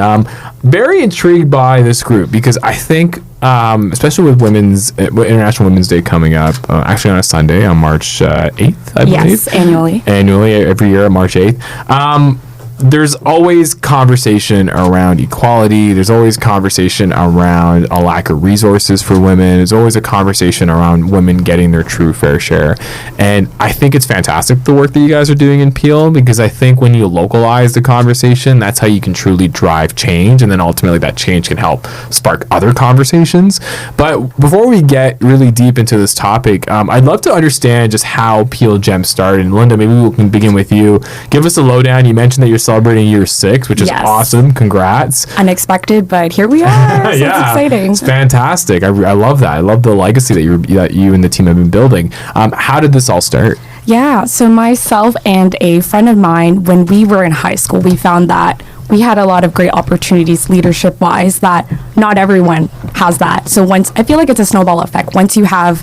Very intrigued by this group because I think, especially with International Women's Day coming up, actually on a Sunday on March 8th, I believe. Yes, annually. Annually, every year on March 8th. There's always conversation around equality. There's always conversation around a lack of resources for women. There's always a conversation around women getting their true fair share. And I think it's fantastic the work that you guys are doing in Peel, because I think when you localize the conversation, that's how you can truly drive change. And then ultimately that change can help spark other conversations. But before we get really deep into this topic, I'd love to understand just how Peel Gem started. And Linda, maybe we can begin with you. Give us a lowdown. You mentioned that you're celebrating year 6, which is Yes. awesome. Congrats. Unexpected, but here we are. So Yeah, it's exciting. it's fantastic. I love that. I love the legacy that you and the team have been building. How did this all start? Yeah, so myself and a friend of mine, when we were in high school, we found that we had a lot of great opportunities leadership-wise that not everyone has that. So I feel like it's a snowball effect. Once you have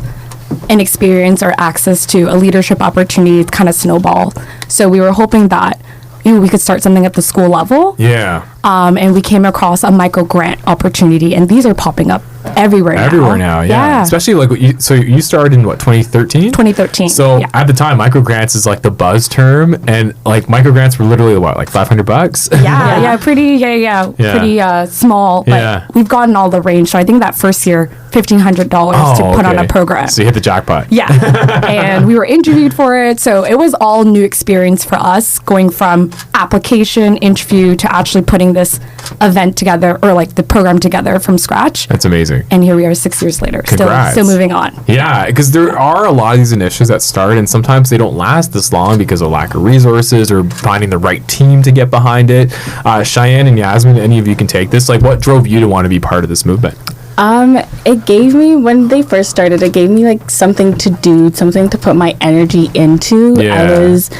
an experience or access to a leadership opportunity, it's kind of snowball. So we were hoping that we could start something at the school level. Yeah. And we came across a micro grant opportunity, and these are popping up everywhere now. Yeah. Especially like so you started in what, 2013? 2013. So at the time, microgrants is like the buzz term, and like microgrants were literally what, like $500? Pretty small, but we've gotten all the range. So I think that first year, $1,500 to put on a program. So you hit the jackpot. Yeah. And we were interviewed for it. So it was all new experience for us, going from application, interview to actually putting this event together, or like the program together from scratch. That's amazing. And here we are 6 years later, still moving on. Yeah, because there are a lot of these initiatives that start, and sometimes they don't last this long because of lack of resources or finding the right team to get behind it. Cheyenne and Yasmin, any of you can take this. Like, what drove you to want to be part of this movement? It gave me, when they first started, it gave me like something to do, something to put my energy into. I was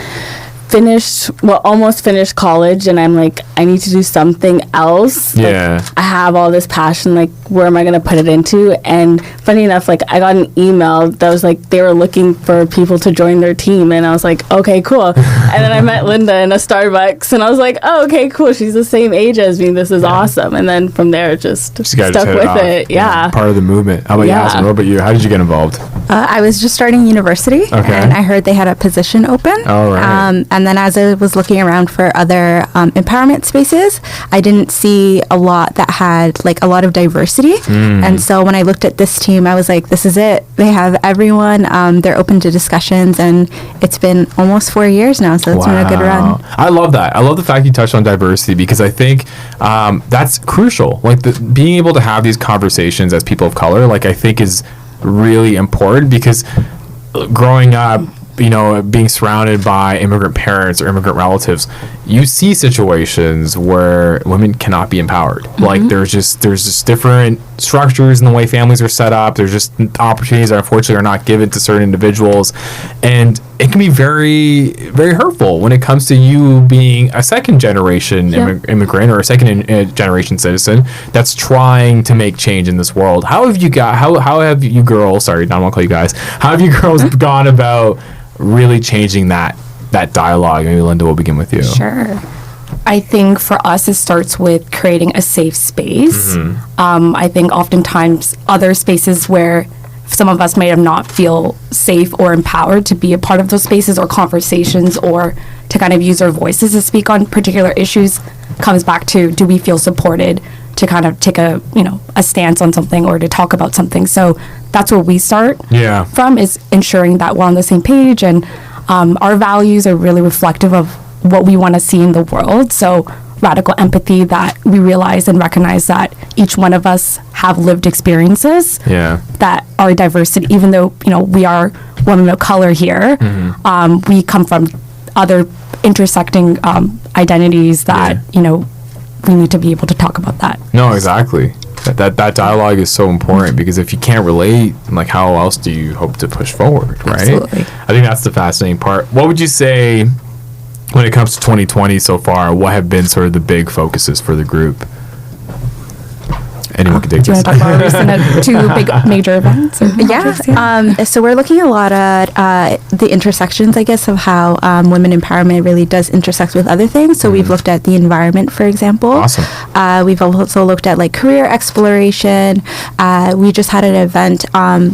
almost finished college, and I'm like, I need to do something else. Like, I have all this passion, like, where am I going to put it into? And funny enough, like, I got an email that was like, they were looking for people to join their team, and I was like, okay, cool. And then I met Linda in a Starbucks, and I was like, oh, okay, cool, she's the same age as me, this is awesome. And then from there, just stuck with it. Part of the movement. How about Yasmin? What about you? How did you get involved? I was just starting university, and I heard they had a position open. Oh, right. And then as I was looking around for other empowerment spaces, I didn't see a lot that had like a lot of diversity. And so when I looked at this team, I was like, this is it. They have everyone. They're open to discussions, and it's been almost 4 years now, so it's been a good run. I love that. I love the fact you touched on diversity, because I think that's crucial. Like being able to have these conversations as people of color, like I think is really important, because growing up, you know, being surrounded by immigrant parents or immigrant relatives, you see situations where women cannot be empowered. Like there's just different structures in the way families are set up. There's just opportunities that unfortunately are not given to certain individuals, and it can be very, very hurtful when it comes to you being a second generation immigrant or a second generation citizen that's trying to make change in this world. How have you girls, sorry, I won't call you guys, how have you girls gone about really changing that dialogue? Maybe Linda, will begin with you. Sure. I think for us, it starts with creating a safe space. I think oftentimes other spaces where some of us may have not feel safe or empowered to be a part of those spaces or conversations, or to kind of use our voices to speak on particular issues, comes back to, do we feel supported to kind of take a stance on something or to talk about something? So that's where we start from, is ensuring that we're on the same page, and our values are really reflective of what we want to see in the world. So radical empathy, that we realize and recognize that each one of us have lived experiences that are diversity, even though, we are women of color here, we come from other intersecting identities that, we need to be able to talk about that. No, exactly. That dialogue is so important, because if you can't relate, like, how else do you hope to push forward, right? Absolutely. I think that's the fascinating part. What would you say when it comes to 2020 so far? What have been sort of the big focuses for the group? Anyone can take do you this. want to talk about recent two big major events? So we're looking a lot at the intersections, I guess, of how women empowerment really does intersect with other things. So we've looked at the environment, for example. Awesome. We've also looked at like career exploration. We just had an event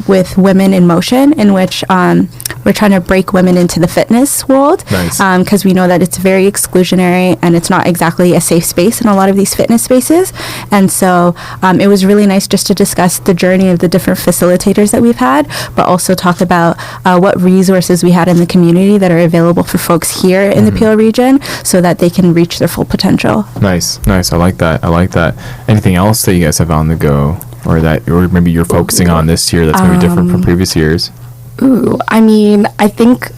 with Women in Motion, in which we're trying to break women into the fitness world. Nice. Because we know that it's very exclusionary, and it's not exactly a safe space in a lot of these fitness spaces. And so it was really nice just to discuss the journey of the different facilitators that we've had, but also talk about what resources we had in the community that are available for folks here in the Peel region, so that they can reach their full potential. Nice. I like that. Anything else that you guys have on the go, or maybe you're focusing on this year that's maybe different from previous years? I mean, I think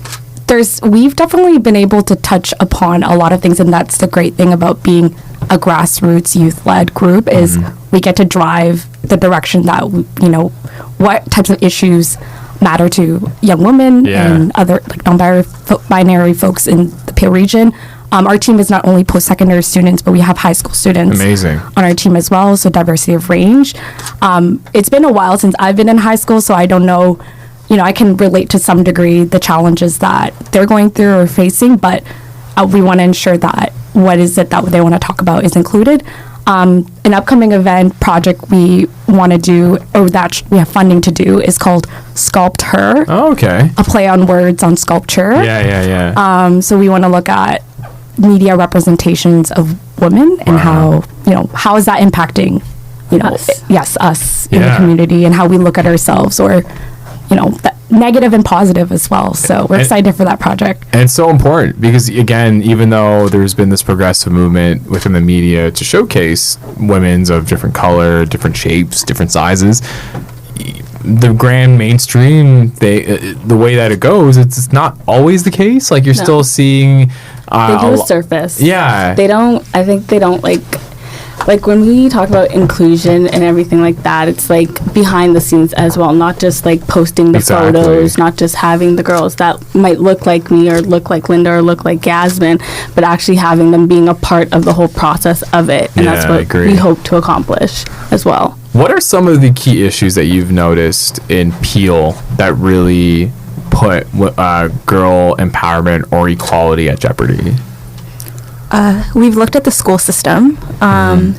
we've definitely been able to touch upon a lot of things, and that's the great thing about being a grassroots youth-led group, is we get to drive the direction that, what types of issues matter to young women and other like non-binary folks in the Peel region. Our team is not only post-secondary students, but we have high school students on our team as well, so diversity of range. It's been a while since I've been in high school, so I don't know, I can relate to some degree the challenges that they're going through or facing, but we want to ensure that what is it that they want to talk about is included. An upcoming event project we want to do, or that we have funding to do, is called Sculpt Her. Oh, okay. A play on words on sculpture. Yeah. So we want to look at media representations of women and how is that impacting, us in the community, and how we look at ourselves, or negative and positive as well. So we're excited for that project. And it's so important because, again, even though there's been this progressive movement within the media to showcase women's of different color, different shapes, different sizes, the grand mainstream, the way that it goes, it's not always the case. Like, you're still seeing... they do a surface. Yeah. I think they don't, like when we talk about inclusion and everything like that, it's like behind the scenes as well, not just like posting the photos, not just having the girls that might look like me or look like Linda or look like Yasmin, but actually having them being a part of the whole process of it. And that's what we hope to accomplish as well. What are some of the key issues that you've noticed in Peel that really put girl empowerment or equality at jeopardy? We've looked at the school system.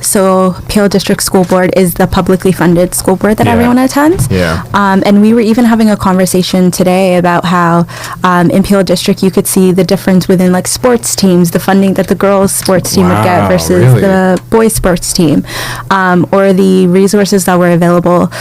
So Peel District School Board is the publicly funded school board that everyone attends. Yeah. And we were even having a conversation today about how in Peel District you could see the difference within like sports teams, the funding that the girls sports team would get versus the boys sports team, or the resources that were available,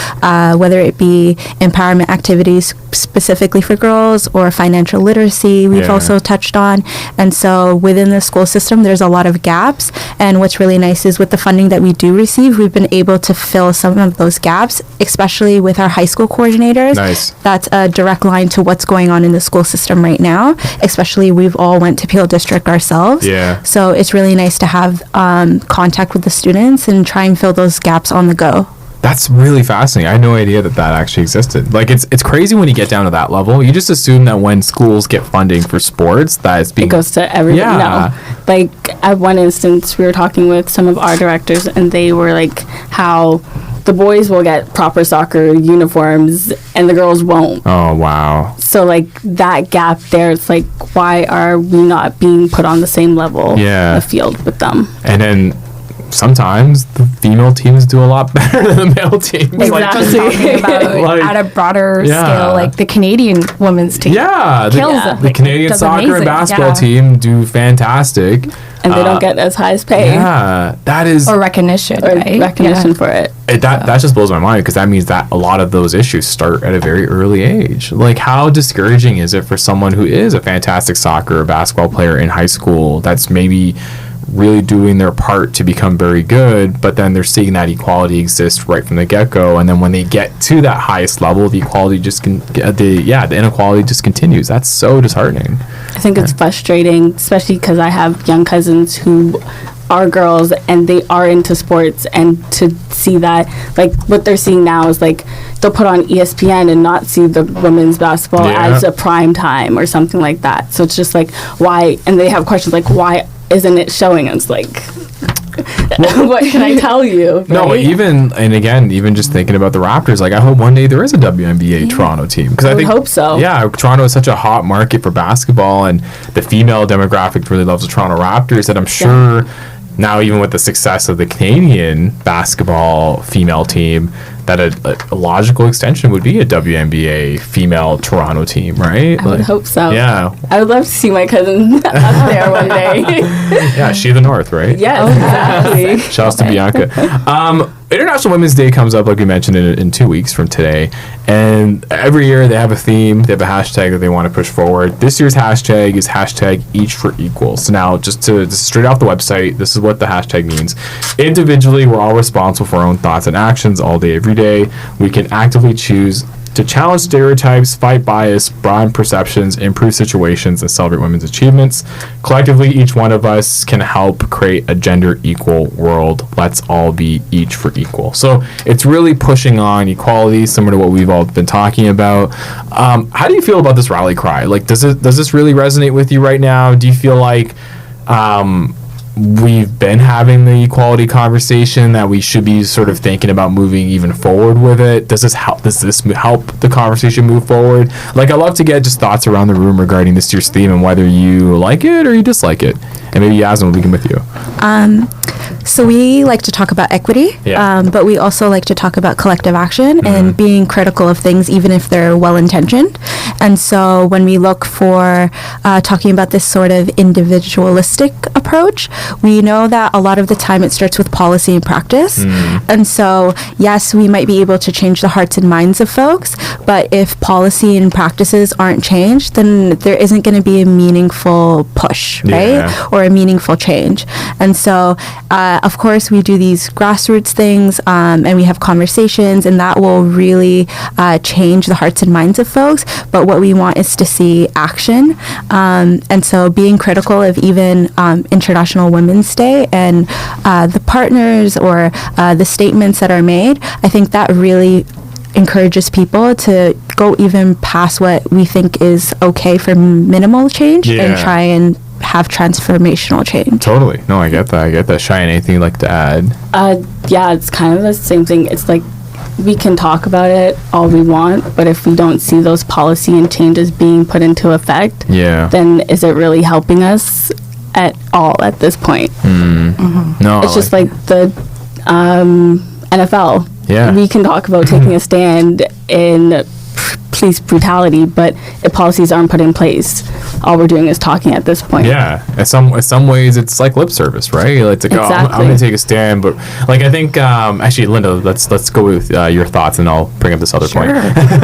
whether it be empowerment activities specifically for girls or financial literacy we've also touched on. And so within the school system there's a lot of gaps, and what's really nice is with the funding that we do receive, we've been able to fill some of those gaps, especially with our high school coordinators. Nice. That's a direct line to what's going on in the school system right now, especially we've all went to Peel District ourselves. Yeah. So it's really nice to have contact with the students and try and fill those gaps on the go. That's really fascinating. I had no idea that actually existed. Like, it's crazy when you get down to that level. You just assume that when schools get funding for sports, that it's being... It goes to everybody. Yeah. No. Like, at one instance, we were talking with some of our directors, and they were like, how the boys will get proper soccer uniforms, and the girls won't. Oh, wow. So, like, that gap there, it's like, why are we not being put on the same level in the field with them? And then... sometimes the female teams do a lot better than the male teams. Exactly. Like, just talking about at a broader scale, like the Canadian women's team. Yeah. The Canadian soccer and basketball team do fantastic. And they don't get as high as pay. Yeah. That is... Or recognition, right? Recognition for it. That just blows my mind, because that means that a lot of those issues start at a very early age. Like, how discouraging is it for someone who is a fantastic soccer or basketball player in high school that's maybe... really doing their part to become very good, but then they're seeing that equality exist right from the get-go, and then when they get to that highest level, the equality the inequality just continues. That's so disheartening. I think it's frustrating, especially because I have young cousins who are girls and they are into sports, and to see that, like, what they're seeing now is like they'll put on ESPN and not see the women's basketball as a prime time or something like that. So it's just like, why? And they have questions like, why isn't it showing us? Like, what can I tell you? Right? No, even just thinking about the Raptors, like, I hope one day there is a WNBA Toronto team, because I think hope so. Yeah, Toronto is such a hot market for basketball, and the female demographic really loves the Toronto Raptors, that I'm sure now, even with the success of the Canadian basketball female team, that a logical extension would be a WNBA female Toronto team, right? I would hope so. Yeah. I would love to see my cousin up there one day. Yeah, she the North, right? Yes, exactly. Shouts to Bianca. International Women's Day comes up, like we mentioned, in 2 weeks from today. And every year they have a theme, they have a hashtag that they want to push forward. This year's hashtag is hashtag each for equal. So now, just straight off the website, this is what the hashtag means. Individually, we're all responsible for our own thoughts and actions all day, every day. We can actively choose to challenge stereotypes, fight bias, broaden perceptions, improve situations, and celebrate women's achievements. Collectively, each one of us can help create a gender equal world. Let's all be each for equal. So it's really pushing on equality, similar to what we've all been talking about. How do you feel about this rally cry? Like, does this really resonate with you right now? Do you feel like we've been having the equality conversation, that we should be sort of thinking about moving even forward with it? Does this help the conversation move forward? Like, I'd love to get just thoughts around the room regarding this year's theme, and whether you like it or you dislike it. And maybe Yasmin will begin with you. So we like to talk about equity, but we also like to talk about collective action and being critical of things, even if they're well-intentioned. And so when we look for talking about this sort of individualistic approach, we know that a lot of the time it starts with policy and practice. And so, yes, we might be able to change the hearts and minds of folks, but if policy and practices aren't changed, then there isn't going to be a meaningful push, right? Or a meaningful change. And so, of course, we do these grassroots things and we have conversations, and that will really change the hearts and minds of folks. But what we want is to see action. And so being critical of even International Women's Day and the partners or the statements that are made, I think that really encourages people to go even past what we think is okay for minimal change and try and have transformational change. Totally. No, I get that. Cheyenne, anything you'd like to add? Yeah, it's kind of the same thing. It's like we can talk about it all we want, but if we don't see those policy and changes being put into effect, then is it really helping us at all at this point? No. It's just like the NFL. We can talk about taking a stand in police brutality, but if policies aren't put in place, all we're doing is talking at this point. In some ways it's like lip service, right? Like to go, I'm going to take a stand, but like I think actually, Linda, let's go with your thoughts, and I'll bring up this other point.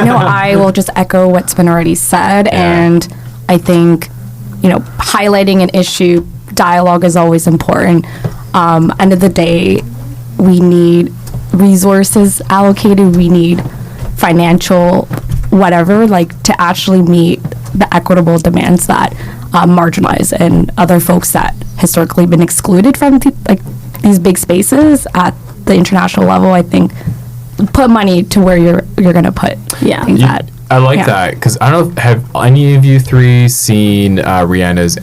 No, I will just echo what's been already said, and I think highlighting an issue, dialogue is always important. End of the day, we need resources allocated, we need financial whatever, like to actually meet the equitable demands that marginalized and other folks that historically been excluded from these big spaces at the international level. I think put money to where you're going to put I like that, because I don't know, have any of you three seen Rihanna's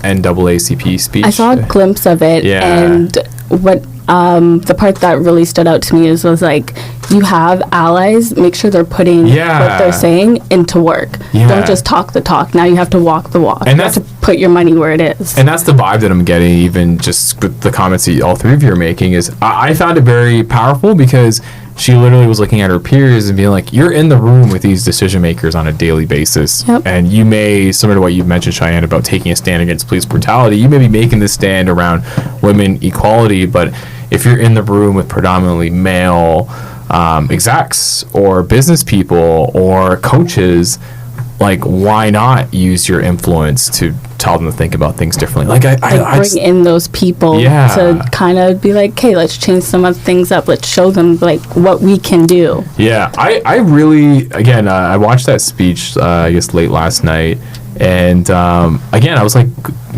NAACP speech? I saw a glimpse of it, and what the part that really stood out to me was like, you have allies, make sure they're putting what they're saying into work. Don't just talk the talk. Now you have to walk the walk. And you have to put your money where it is. And that's the vibe that I'm getting, even just with the comments that all three of you are making, is I found it very powerful, because she literally was looking at her peers and being like, you're in the room with these decision makers on a daily basis. And you may, similar to what you mentioned, Cheyenne, about taking a stand against police brutality, you may be making this stand around women equality, but if you're in the room with predominantly male execs or business people or coaches, like, why not use your influence to tell them to think about things differently? Like, I bring in those people to kind of be like, okay, let's change some of things up. Let's show them like what we can do. Yeah, I really, again, I watched that speech, I guess late last night, and again, I was like,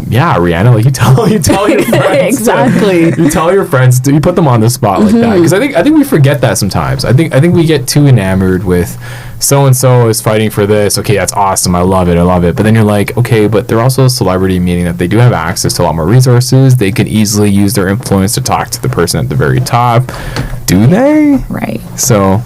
yeah, Rihanna, like you tell your friends, exactly. You tell your friends, you put them on the spot like that, because I think we forget that sometimes. I think we get too enamored with so and so is fighting for this. Okay, that's awesome. I love it. But then you're like, okay, but they're also a celebrity, meaning that they do have access to a lot more resources. They can easily use their influence to talk to the person at the very top. Do they? Right. So,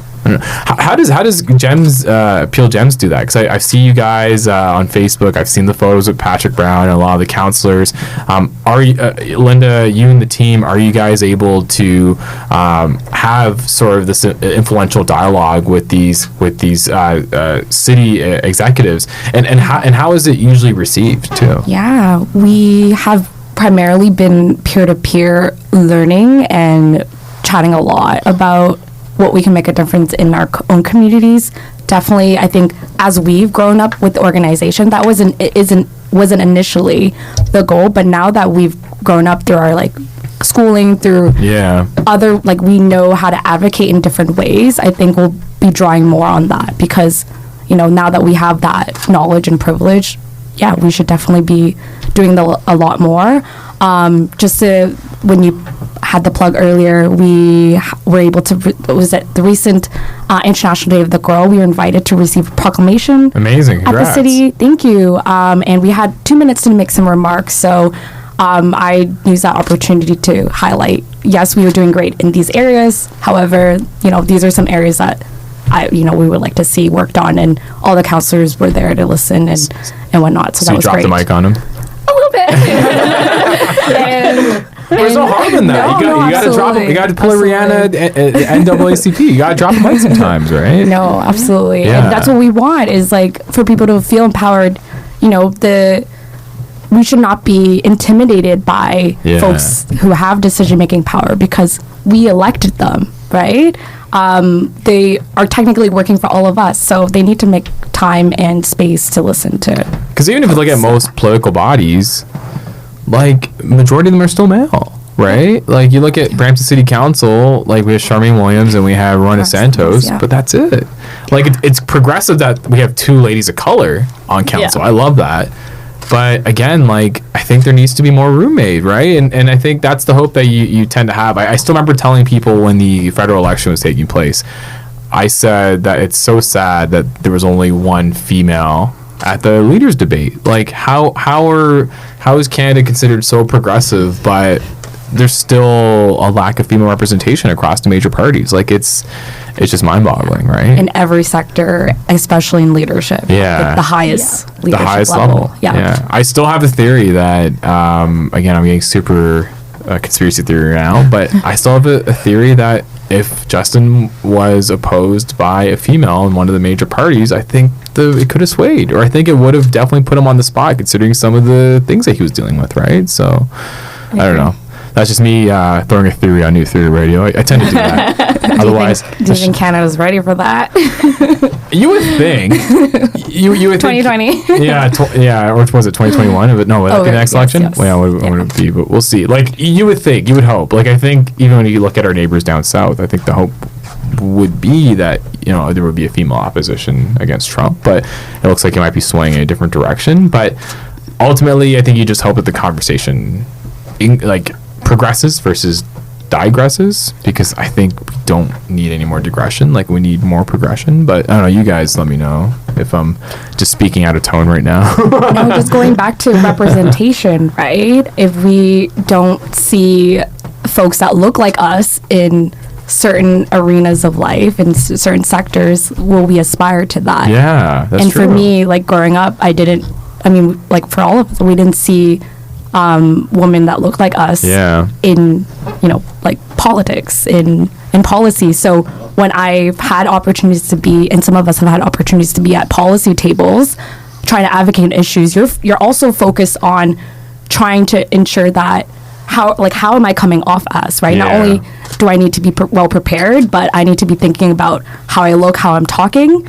how does Gems Peel Gems do that? Because I see you guys on Facebook. I've seen the photos with Patrick Brown and a lot of the counselors. Are you, Linda, you and the team, are you guys able to have sort of this influential dialogue with these city executives, and how is it usually received too? Yeah, we have primarily been peer-to-peer learning and chatting a lot about what we can make a difference in our own communities. Definitely, I think as we've grown up with the organization, that wasn't initially the goal, but now that we've grown up through our schooling, through other, we know how to advocate in different ways, I think we'll be drawing more on that, because now that we have that knowledge and privilege, we should definitely be doing a lot more. When you had the plug earlier, we were able to, the recent International Day of the Girl, we were invited to receive a proclamation. Amazing. Congrats. At the city. Thank you. And we had 2 minutes to make some remarks. So I used that opportunity to highlight, yes, we were doing great in these areas. However, these are some areas that we would like to see worked on, and all the counselors were there to listen and whatnot. So that was great. So you dropped the mic on him? A little bit. And Where's so hard in that? You got to drop it. You got to pull a Rihanna NAACP. You got to drop a mic sometimes, right? No, absolutely. Yeah. And that's what we want, is like for people to feel empowered. You know, we should not be intimidated by folks who have decision-making power because we elected them, right? They are technically working for all of us, so they need to make time and space to listen to. Because even if you look at most political bodies, like, majority of them are still male, right? Like, you look at Brampton City Council, like, we have Charmaine Williams and we have Rona Santos, but that's it. Like, it's progressive that we have 2 ladies of color on council. I love that. But again, like, I think there needs to be more room made, right? And I think that's the hope that you tend to have. I still remember telling people when the federal election was taking place, I said that it's so sad that there was only one female at the leaders debate. Like, how is Canada considered so progressive, but there's still a lack of female representation across the major parties? Like, it's just mind-boggling, right? In every sector, especially in leadership. Yeah. Like the highest leadership the highest level. Yeah. I still have a theory that, again, I'm getting super conspiracy theory now, but I still have a theory that if Justin was opposed by a female in one of the major parties, I think it could have swayed, or I think it would have definitely put him on the spot considering some of the things that he was dealing with, right? So, I don't know. That's just me throwing a theory on New Theory Radio. I tend to do that. Otherwise, do you think Canada's ready for that? You would think. You would 2020. Think, yeah, or was it 2021? But no, would that be the next election? Yes. Well, yeah, would it be? But we'll see. Like, you would think, you would hope. Like, I think even when you look at our neighbors down south, I think the hope would be that, you know, there would be a female opposition against Trump, but it looks like it might be swaying in a different direction. But ultimately, I think you just hope that the conversation progresses versus digresses, because I think we don't need any more digression. Like, we need more progression. But I don't know, you guys let me know if I'm just speaking out of tone right now. No, just going back to representation, right? If we don't see folks that look like us in certain arenas of life and certain sectors, will we aspire to that? Yeah, that's and true. For me, like, growing up, for all of us, we didn't see women that look like us in, like, politics, in policy. So when I've had opportunities to be, and some of us have had opportunities to be at policy tables trying to advocate issues, you're also focused on trying to ensure that how am I coming off as, right? Not only do I need to be well prepared, but I need to be thinking about how I look, how I'm talking,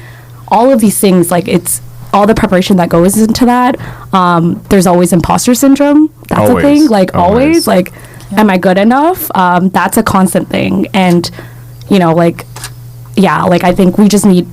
all of these things. Like, it's all the preparation that goes into that. There's always imposter syndrome. That's a thing. Like, always. Like, am I good enough? That's a constant thing. And, I think we just need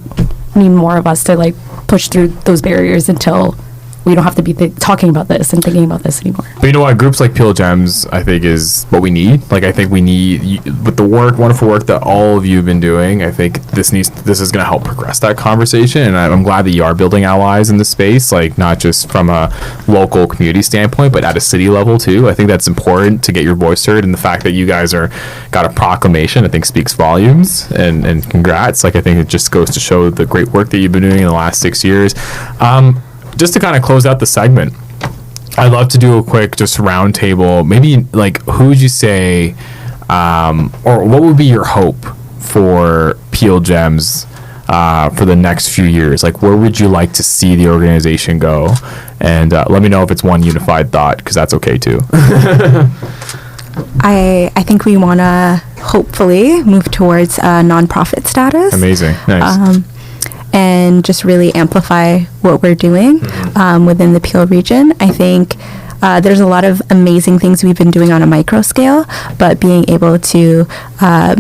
more of us to, like, push through those barriers until we don't have to be talking about this and thinking about this anymore. But you know what? Groups like Peel Gems, I think, is what we need. Like, I think we need, with the wonderful work that all of you have been doing, I think this is going to help progress that conversation. And I'm glad that you are building allies in the space, like, not just from a local community standpoint, but at a city level too. I think that's important to get your voice heard. And the fact that you guys got a proclamation, I think, speaks volumes. And congrats. Like, I think it just goes to show the great work that you've been doing in the last 6 years. Just to kind of close out the segment, I'd love to do a quick just round table. Maybe, like, who would you say, or what would be your hope for Peel Gems for the next few years? Like, where would you like to see the organization go? And let me know if it's one unified thought, because that's okay too. I think we want to hopefully move towards nonprofit status. Amazing. Nice. And just really amplify what we're doing within the Peel region. I think there's a lot of amazing things we've been doing on a micro scale, but being able to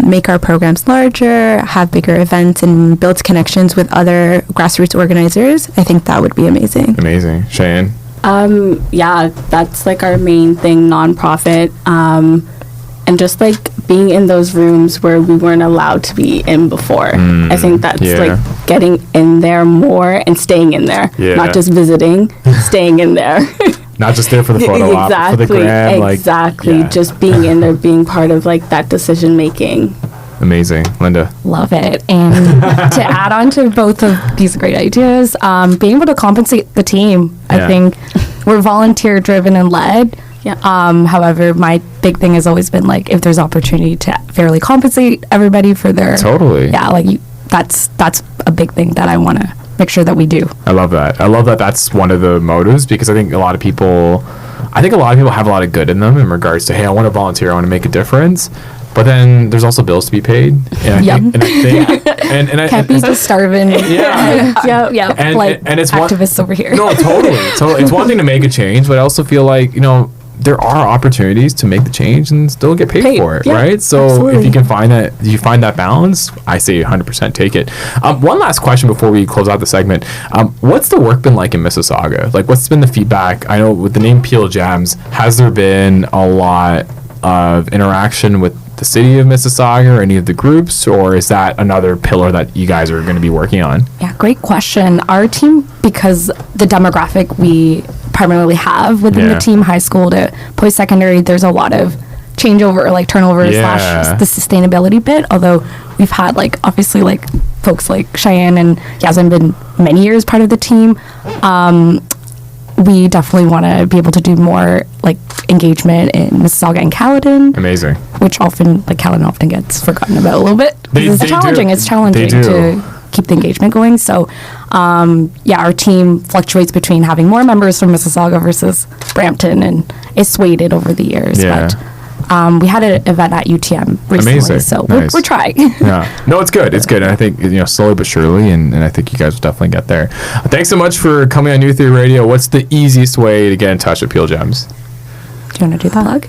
make our programs larger, have bigger events, and build connections with other grassroots organizers, I think that would be amazing. Amazing. Cheyenne? That's, like, our main thing, nonprofit. And just, like, being in those rooms where we weren't allowed to be in before. I think that's like getting in there more and staying in there. Not just visiting, staying in there. Not just there for the photo op, for the gram. Exactly. Just being in there, being part of, like, that decision making. Amazing. Linda? Love it. And to add on to both of these great ideas, being able to compensate the team. I think we're volunteer driven and led. Yeah. However, my big thing has always been like if there's opportunity to fairly compensate everybody for their that's a big thing that I want to make sure that we do. I love that. I love that that's one of the motives, because I think a lot of people have a lot of good in them in regards to, hey, I want to volunteer, I want to make a difference. But then there's also bills to be paid. And I think can't be just starving. Yeah. Yeah. And it's activists over here. No, totally. It's one thing to make a change, but I also feel like, there are opportunities to make the change and still get paid for it, right? So absolutely. if you can find that balance, I say 100% take it. One last question before we close out the segment. What's the work been like in Mississauga? Like, what's been the feedback? I know with the name Peel Gems, has there been a lot of interaction with the city of Mississauga or any of the groups, or is that another pillar that you guys are going to be working on? Yeah, great question. Our team, because the demographic we primarily have within the team, high school to post-secondary, there's a lot of changeover, like turnover slash the sustainability bit, although we've had obviously folks like Chian and Yasmin been many years part of the team. We definitely want to be able to do more engagement in Mississauga and Caledon. Amazing. Which often, Caledon often gets forgotten about a little bit. It's challenging to keep the engagement going. So, our team fluctuates between having more members from Mississauga versus Brampton, and it's weighted over the years. Yeah. But we had an event at UTM recently, Amazing. so Nice. we're trying. Yeah. No, it's good. It's good. And I think, slowly but surely, and I think you guys will definitely get there. Thanks so much for coming on New Theory Radio. What's the easiest way to get in touch with Peel Gems? Do you want to do that?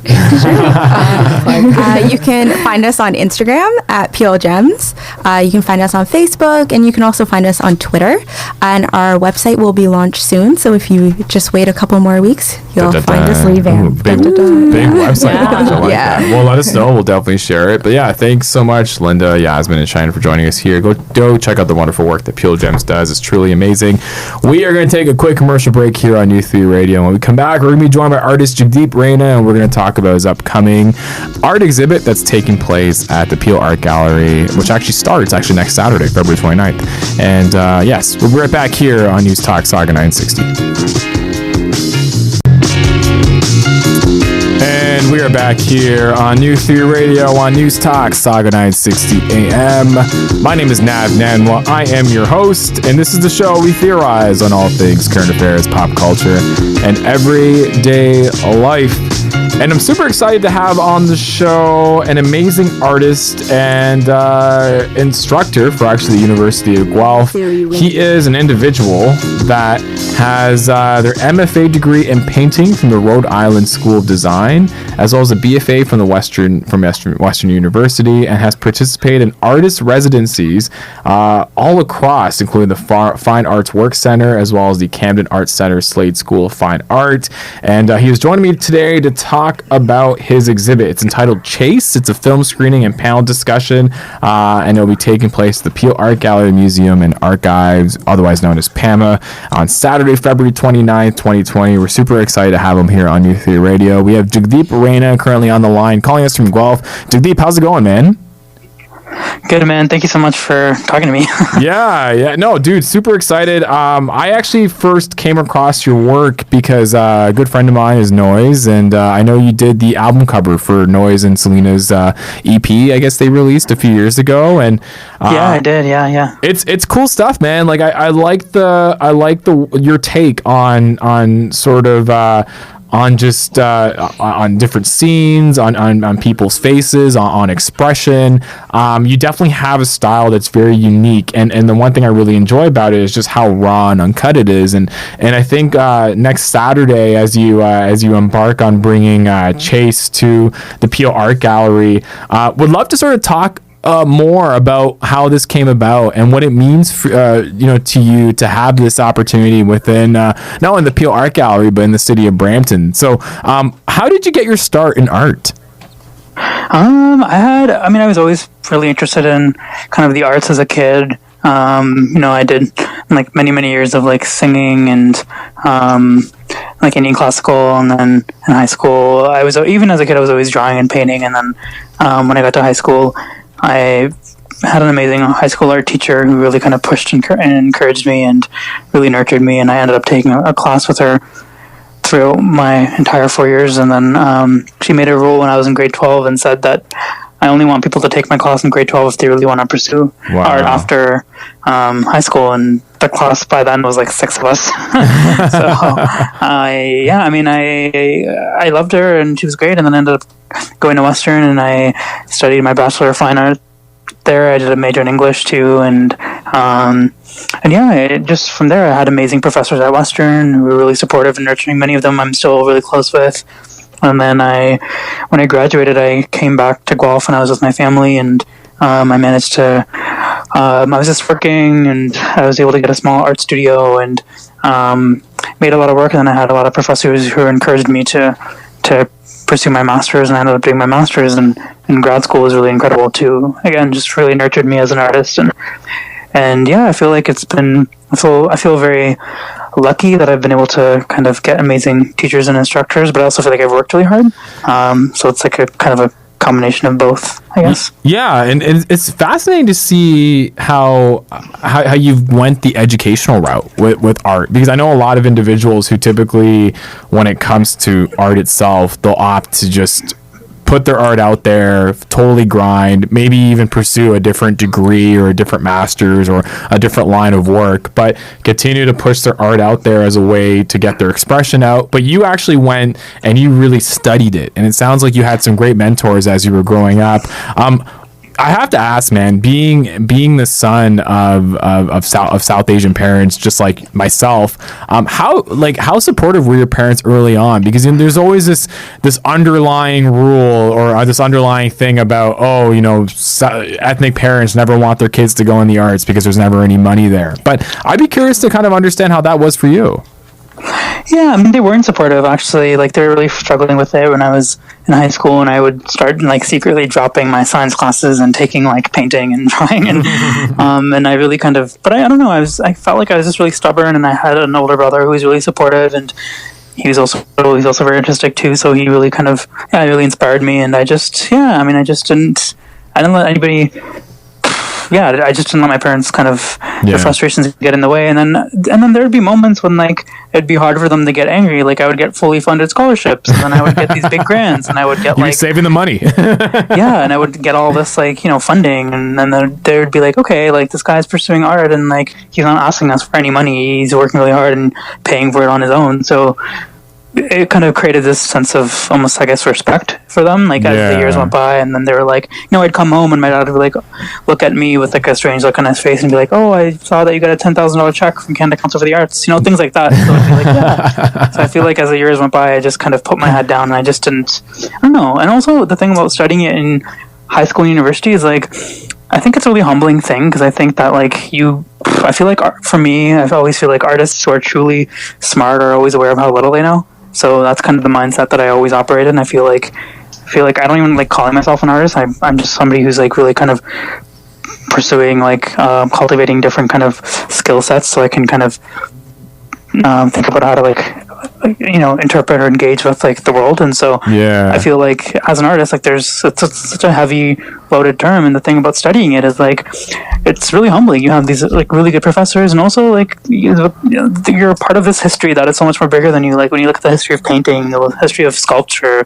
You can find us on Instagram at Peel Gems. You can find us on Facebook, and you can also find us on Twitter. And our website will be launched soon, so if you just wait a couple more weeks, you'll find us revamped. Big website launch. I like Yeah. that. Well, let us know. We'll definitely share it. But yeah, thanks so much, Linda, Yasmin, and Chian, for joining us here. Go check out the wonderful work that Peel Gems does. It's truly amazing. We are going to take a quick commercial break here on New Theory Radio. When we come back, we're going to be joined by artist Jagdeep Raina, and we're going to talk about his upcoming art exhibit that's taking place at the Peel Art Gallery, which actually starts next Saturday, February 29th. And yes, we'll be right back here on News Talk Saga 960. And we are back here on New Theory Radio on News Talk Saga 960 AM. My name is Nav Nanwa. I am your host, and this is the show we theorize on all things current affairs, pop culture, and everyday life. And I'm super excited to have on the show an amazing artist and instructor for the University of Guelph. He is an individual that has their MFA degree in painting from the Rhode Island School of Design, as well as a BFA from Western University, and has participated in artist residencies all across, including the Fine Arts Work Center, as well as the Camden Arts Center Slade School of Fine Art. And he is joining me today to talk about his exhibit. It's entitled Chase. It's a film screening and panel discussion, and it'll be taking place at the Peel Art Gallery Museum and Archives, otherwise known as PAMA, on Saturday, February 29th, 2020. We're super excited to have him here on New Theory Radio. We have Jagdeep Raina currently on the line, calling us from Guelph. Jagdeep, how's it going, man? Good, man. Thank you so much for talking to me. Yeah. No, dude, super excited. I actually first came across your work because a good friend of mine is Noise, and I know you did the album cover for Noise and Selena's EP, I guess they released a few years ago. And yeah, I did. Yeah. It's cool stuff, man. Like I like your take on sort of on just on different scenes, on people's faces, on expression. You definitely have a style that's very unique, and the one thing I really enjoy about it is just how raw and uncut it is. And I think next Saturday, as you embark on bringing Chase to the Peel Art Gallery, would love to sort of talk more about how this came about and what it means for, to you to have this opportunity within not only the Peel Art Gallery but in the city of Brampton. So how did you get your start in art? I was always really interested in kind of the arts as a kid. I did many years of singing and Indian classical, and then in high school even as a kid I was always drawing and painting. And then when I got to high school, I had an amazing high school art teacher who really kind of pushed and encouraged me and really nurtured me, and I ended up taking a class with her throughout my entire 4 years. And then she made a rule when I was in grade 12 and said that I only want people to take my class in grade 12 if they really want to pursue art after high school. And the class by then was like 6 of us. So I loved her and she was great. And then I ended up going to Western and I studied my Bachelor of Fine Art there. I did a major in English too. And just from there I had amazing professors at Western who were really supportive and nurturing. Many of them I'm still really close with. And then when I graduated, I came back to Guelph and I was with my family, and I managed to, I was just working and I was able to get a small art studio and made a lot of work. And then I had a lot of professors who encouraged me to pursue my master's, and I ended up doing my master's, and grad school was really incredible too. Again, just really nurtured me as an artist. And yeah, I feel like I feel very lucky that I've been able to kind of get amazing teachers and instructors, but I also feel like I've worked really hard. So it's like a kind of a combination of both, I guess. Yeah, and it's fascinating to see how you went the educational route with art, because I know a lot of individuals who typically, when it comes to art itself, they'll opt to just put their art out there, totally grind, maybe even pursue a different degree or a different master's or a different line of work, but continue to push their art out there as a way to get their expression out. But you actually went and you really studied it, and it sounds like you had some great mentors as you were growing up. I have to ask, man, being the son of South Asian parents, just like myself, how supportive were your parents early on? Because there's always this underlying rule or this underlying thing about, ethnic parents never want their kids to go in the arts because there's never any money there. But I'd be curious to kind of understand how that was for you. Yeah, I mean, they weren't supportive, actually. Like, they were really struggling with it when I was in high school, and I would start, like, secretly dropping my science classes and taking, like, painting and drawing, and and I really kind of, but I don't know, I felt like I was just really stubborn, and I had an older brother who was really supportive, and he's also very artistic, too, so he really kind of, really inspired me, and I just didn't let anybody... Yeah, I just didn't let my parents kind of their frustrations get in the way, and then there'd be moments when like it'd be hard for them to get angry. Like I would get fully funded scholarships, and then I would get these big grants, and I would get You're saving the money. Yeah, and I would get all this like funding, and then they would be like, okay, like this guy's pursuing art, and like he's not asking us for any money. He's working really hard and paying for it on his own. So it kind of created this sense of almost, I guess, respect for them, like as the years went by, and then they were like, I'd come home and my dad would like look at me with like a strange look on his face and be like, oh, I saw that you got a $10,000 check from Canada Council for the Arts, things like that. So I'd be like, yeah. So I feel like as the years went by, I just kind of put my head down and I just didn't, I don't know. And also the thing about studying it in high school and university is like, I think it's a really humbling thing, because I think that like I feel like for me, I always feel like artists who are truly smart are always aware of how little they know. So that's kind of the mindset that I always operate in. I feel like I don't even like calling myself an artist. I'm just somebody who's like really kind of pursuing like cultivating different kind of skill sets, so I can kind of think about how to like interpret or engage with like the world. And so I feel like as an artist, like it's such a heavy loaded term, and the thing about studying it is like it's really humbling. You have these like really good professors, and also like you're a part of this history that is so much more bigger than you. Like when you look at the history of painting, the history of sculpture,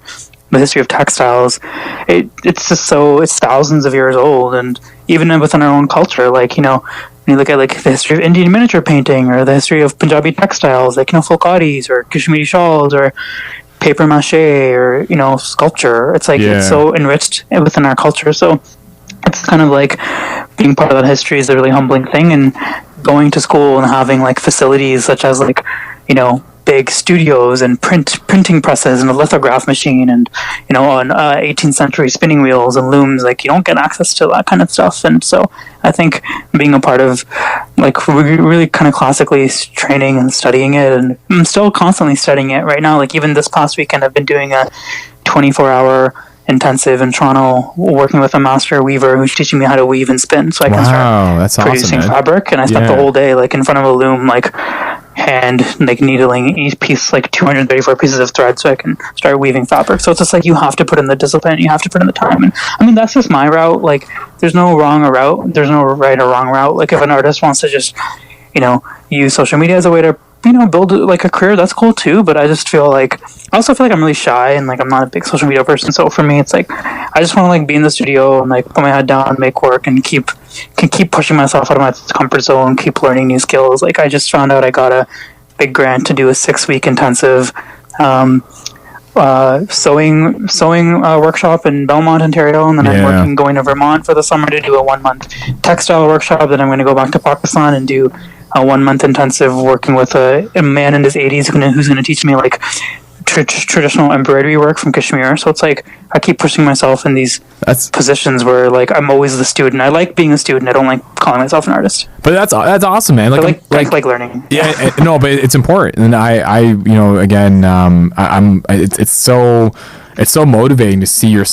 the history of textiles, it's thousands of years old. And even within our own culture, like when you look at like the history of Indian miniature painting, or the history of Punjabi textiles, like fulkaris or Kashmiri shawls or paper mache or sculpture, it's like it's so enriched within our culture. So it's kind of like being part of that history is a really humbling thing. And going to school and having like facilities such as like big studios and printing presses and a lithograph machine and on 18th century spinning wheels and looms, like you don't get access to that kind of stuff. And so I think being a part of like really kind of classically training and studying it, and I'm still constantly studying it right now. Like even this past weekend I've been doing a 24-hour intensive in Toronto, working with a master weaver who's teaching me how to weave and spin, so I can start producing fabric. And I spent the whole day like in front of a loom, like hand like needling each piece, like 234 pieces of thread, so I can start weaving fabric. So it's just like you have to put in the discipline, you have to put in the time. And I mean, that's just my route. Like there's no wrong route, there's no right or wrong route. Like if an artist wants to just use social media as a way to build like a career, that's cool too. But I also feel like I'm really shy, and like I'm not a big social media person. So for me, it's like I just want to like be in the studio and like put my head down, make work, and keep pushing myself out of my comfort zone, keep learning new skills. Like I just found out I got a big grant to do a 6-week intensive sewing workshop in Belmont, Ontario, and then I'm going to Vermont for the summer to do a 1-month textile workshop. Then I'm going to go back to Pakistan and do a 1-month intensive working with a man in his 80s who's going to teach me like traditional embroidery work from Kashmir. So it's like I keep pushing myself in these positions where like I'm always the student. I like being a student. I don't like calling myself an artist. But that's awesome, man. I like learning. Yeah, no, but it's important, and I again, it's so motivating to see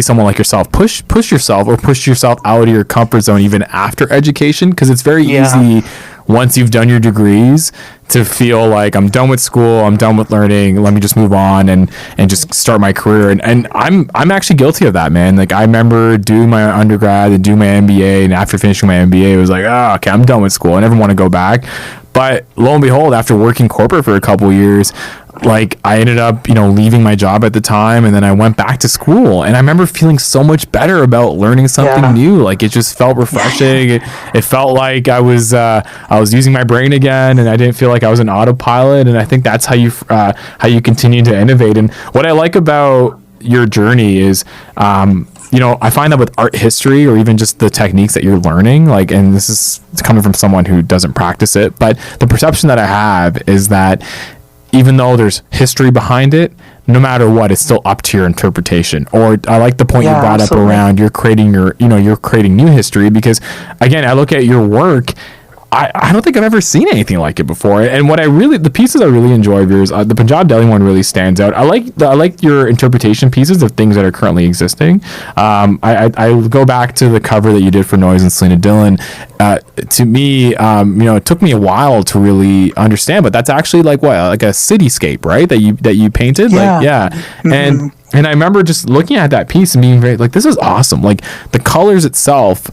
someone like yourself push yourself out of your comfort zone even after education, because it's very easy once you've done your degrees to feel like I'm done with school, I'm done with learning, let me just move on and just start my career. And I'm actually guilty of that, man. Like I remember doing my undergrad and doing my MBA, and after finishing my MBA, it was like, oh, okay, I'm done with school. I never want to go back. But lo and behold, after working corporate for a couple of years, like I ended up, leaving my job at the time, and then I went back to school, and I remember feeling so much better about learning something new. Like it just felt refreshing. It felt like I was using my brain again, and I didn't feel like I was an autopilot. And I think that's how you continue to innovate. And what I like about your journey is, I find that with art history or even just the techniques that you're learning, like, and this is coming from someone who doesn't practice it, but the perception that I have is that even though there's history behind it, no matter what, it's still up to your interpretation. Or I like the point you brought up around you're creating new history, because again, I look at your work, I don't think I've ever seen anything like it before. And the pieces I really enjoy of yours, the Punjab Delhi one really stands out. I like your interpretation pieces of things that are currently existing. I go back to the cover that you did for Noise and Selena Dillon. To me, it took me a while to really understand, but that's actually like a cityscape, right? That you painted, Mm-hmm. And I remember just looking at that piece and being very like, this is awesome. Like the colors itself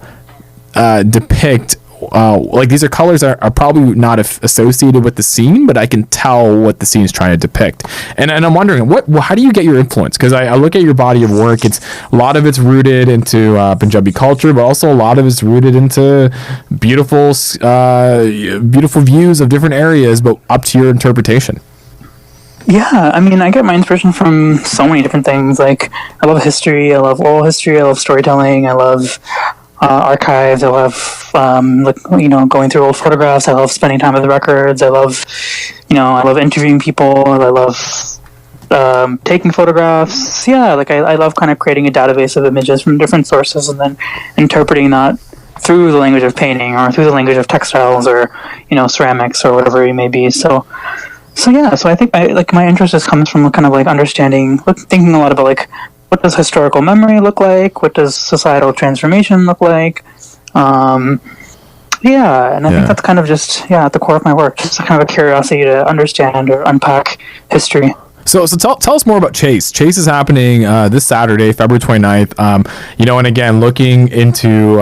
depict. Like these are colors that are probably not associated with the scene, but I can tell what the scene is trying to depict. And I'm wondering, how do you get your influence? Because I look at your body of work, a lot of it's rooted into Punjabi culture, but also a lot of it's rooted into beautiful views of different areas, but up to your interpretation. Yeah, I mean, I get my inspiration from so many different things. Like, I love history, I love oral history, I love storytelling, I love archives, I love going through old photographs, I love spending time with the records, I love interviewing people, I love taking photographs. I love kind of creating a database of images from different sources and then interpreting that through the language of painting or through the language of textiles or ceramics or whatever it may be. So I think my interest just comes from kind of like understanding, thinking a lot about like, what does historical memory look like? What does societal transformation look like? And I think that's kind of just at the core of my work. Just kind of a curiosity to understand or unpack history. So tell us more about Chase. Chase is happening this Saturday, February 29th. And again, looking into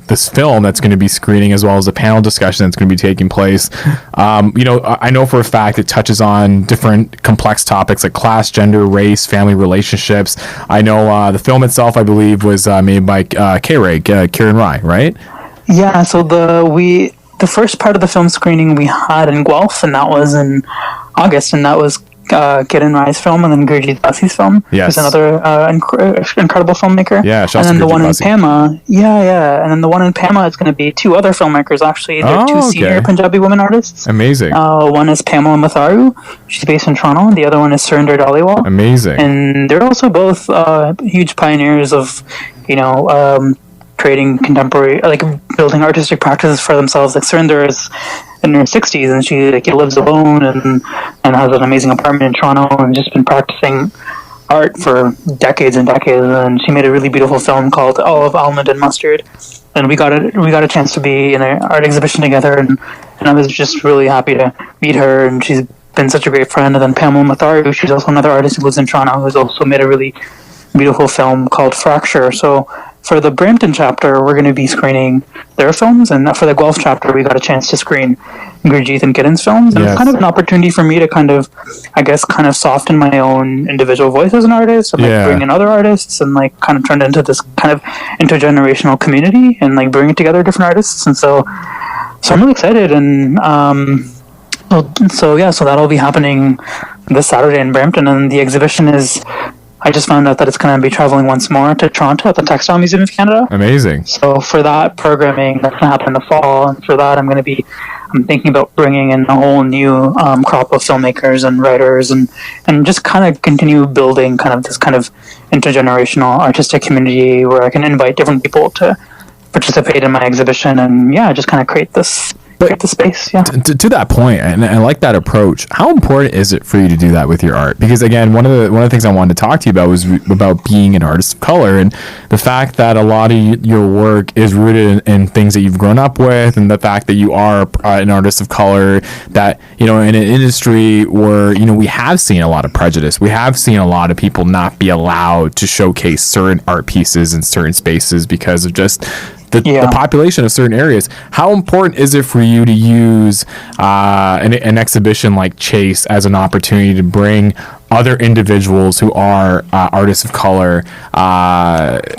this film that's going to be screening, as well as the panel discussion that's going to be taking place. I know for a fact it touches on different complex topics like class, gender, race, family relationships. I know the film itself, I believe, was made by Kieran Rai, right? Yeah. So the first part of the film screening we had in Guelph, and that was in August, and that was Kiran Rai's film, and then Gurjit Basi's film. Yes. Who's another incredible filmaker. Yeah, and then the one in PAMA. And then the one in PAMA is going to be two other filmmakers, actually. They're two senior Punjabi women artists. Amazing. One is Pamela Matharu. She's based in Toronto. The other one is Surinder Dhaliwal. Amazing. And they're also both huge pioneers of, creating contemporary, like building artistic practices for themselves. Like Surinder is in her 60s, and she lives alone and has an amazing apartment in Toronto, and just been practicing art for decades and decades. And she made a really beautiful film called Olive, Almond, and Mustard. And we got a chance to be in an art exhibition together, and I was just really happy to meet her. And she's been such a great friend. And then Pamela Matharu, she's also another artist who lives in Toronto, who's also made a really beautiful film called Fracture. So for the Brampton chapter, we're going to be screening their films, and for the Guelph chapter, we got a chance to screen Gurjeet and Gideon's films, and it's kind of an opportunity for me to kind of, I guess, kind of soften my own individual voice as an artist, and like bring in other artists, and like kind of turn it into this kind of intergenerational community, and like bring together different artists, and so I'm really excited, and so that'll be happening this Saturday in Brampton, and the exhibition is. I just found out that it's going to be traveling once more to Toronto at the Textile Museum of Canada. Amazing. So for that programming, that's going to happen in the fall, and for that, I'm thinking about bringing in a whole new crop of filmmakers and writers, and just kind of continue building kind of this kind of intergenerational artistic community where I can invite different people to participate in my exhibition, and just kind of create this. But the space, to that point, and I like that approach. How important is it for you to do that with your art? Because again, one of the things I wanted to talk to you about was about being an artist of color, and the fact that a lot of your work is rooted in things that you've grown up with, and the fact that you are an artist of color. That in an industry where we have seen a lot of prejudice, we have seen a lot of people not be allowed to showcase certain art pieces in certain spaces because of just the population of certain areas. How important is it for you to use an exhibition like Chase as an opportunity to bring other individuals who are artists of color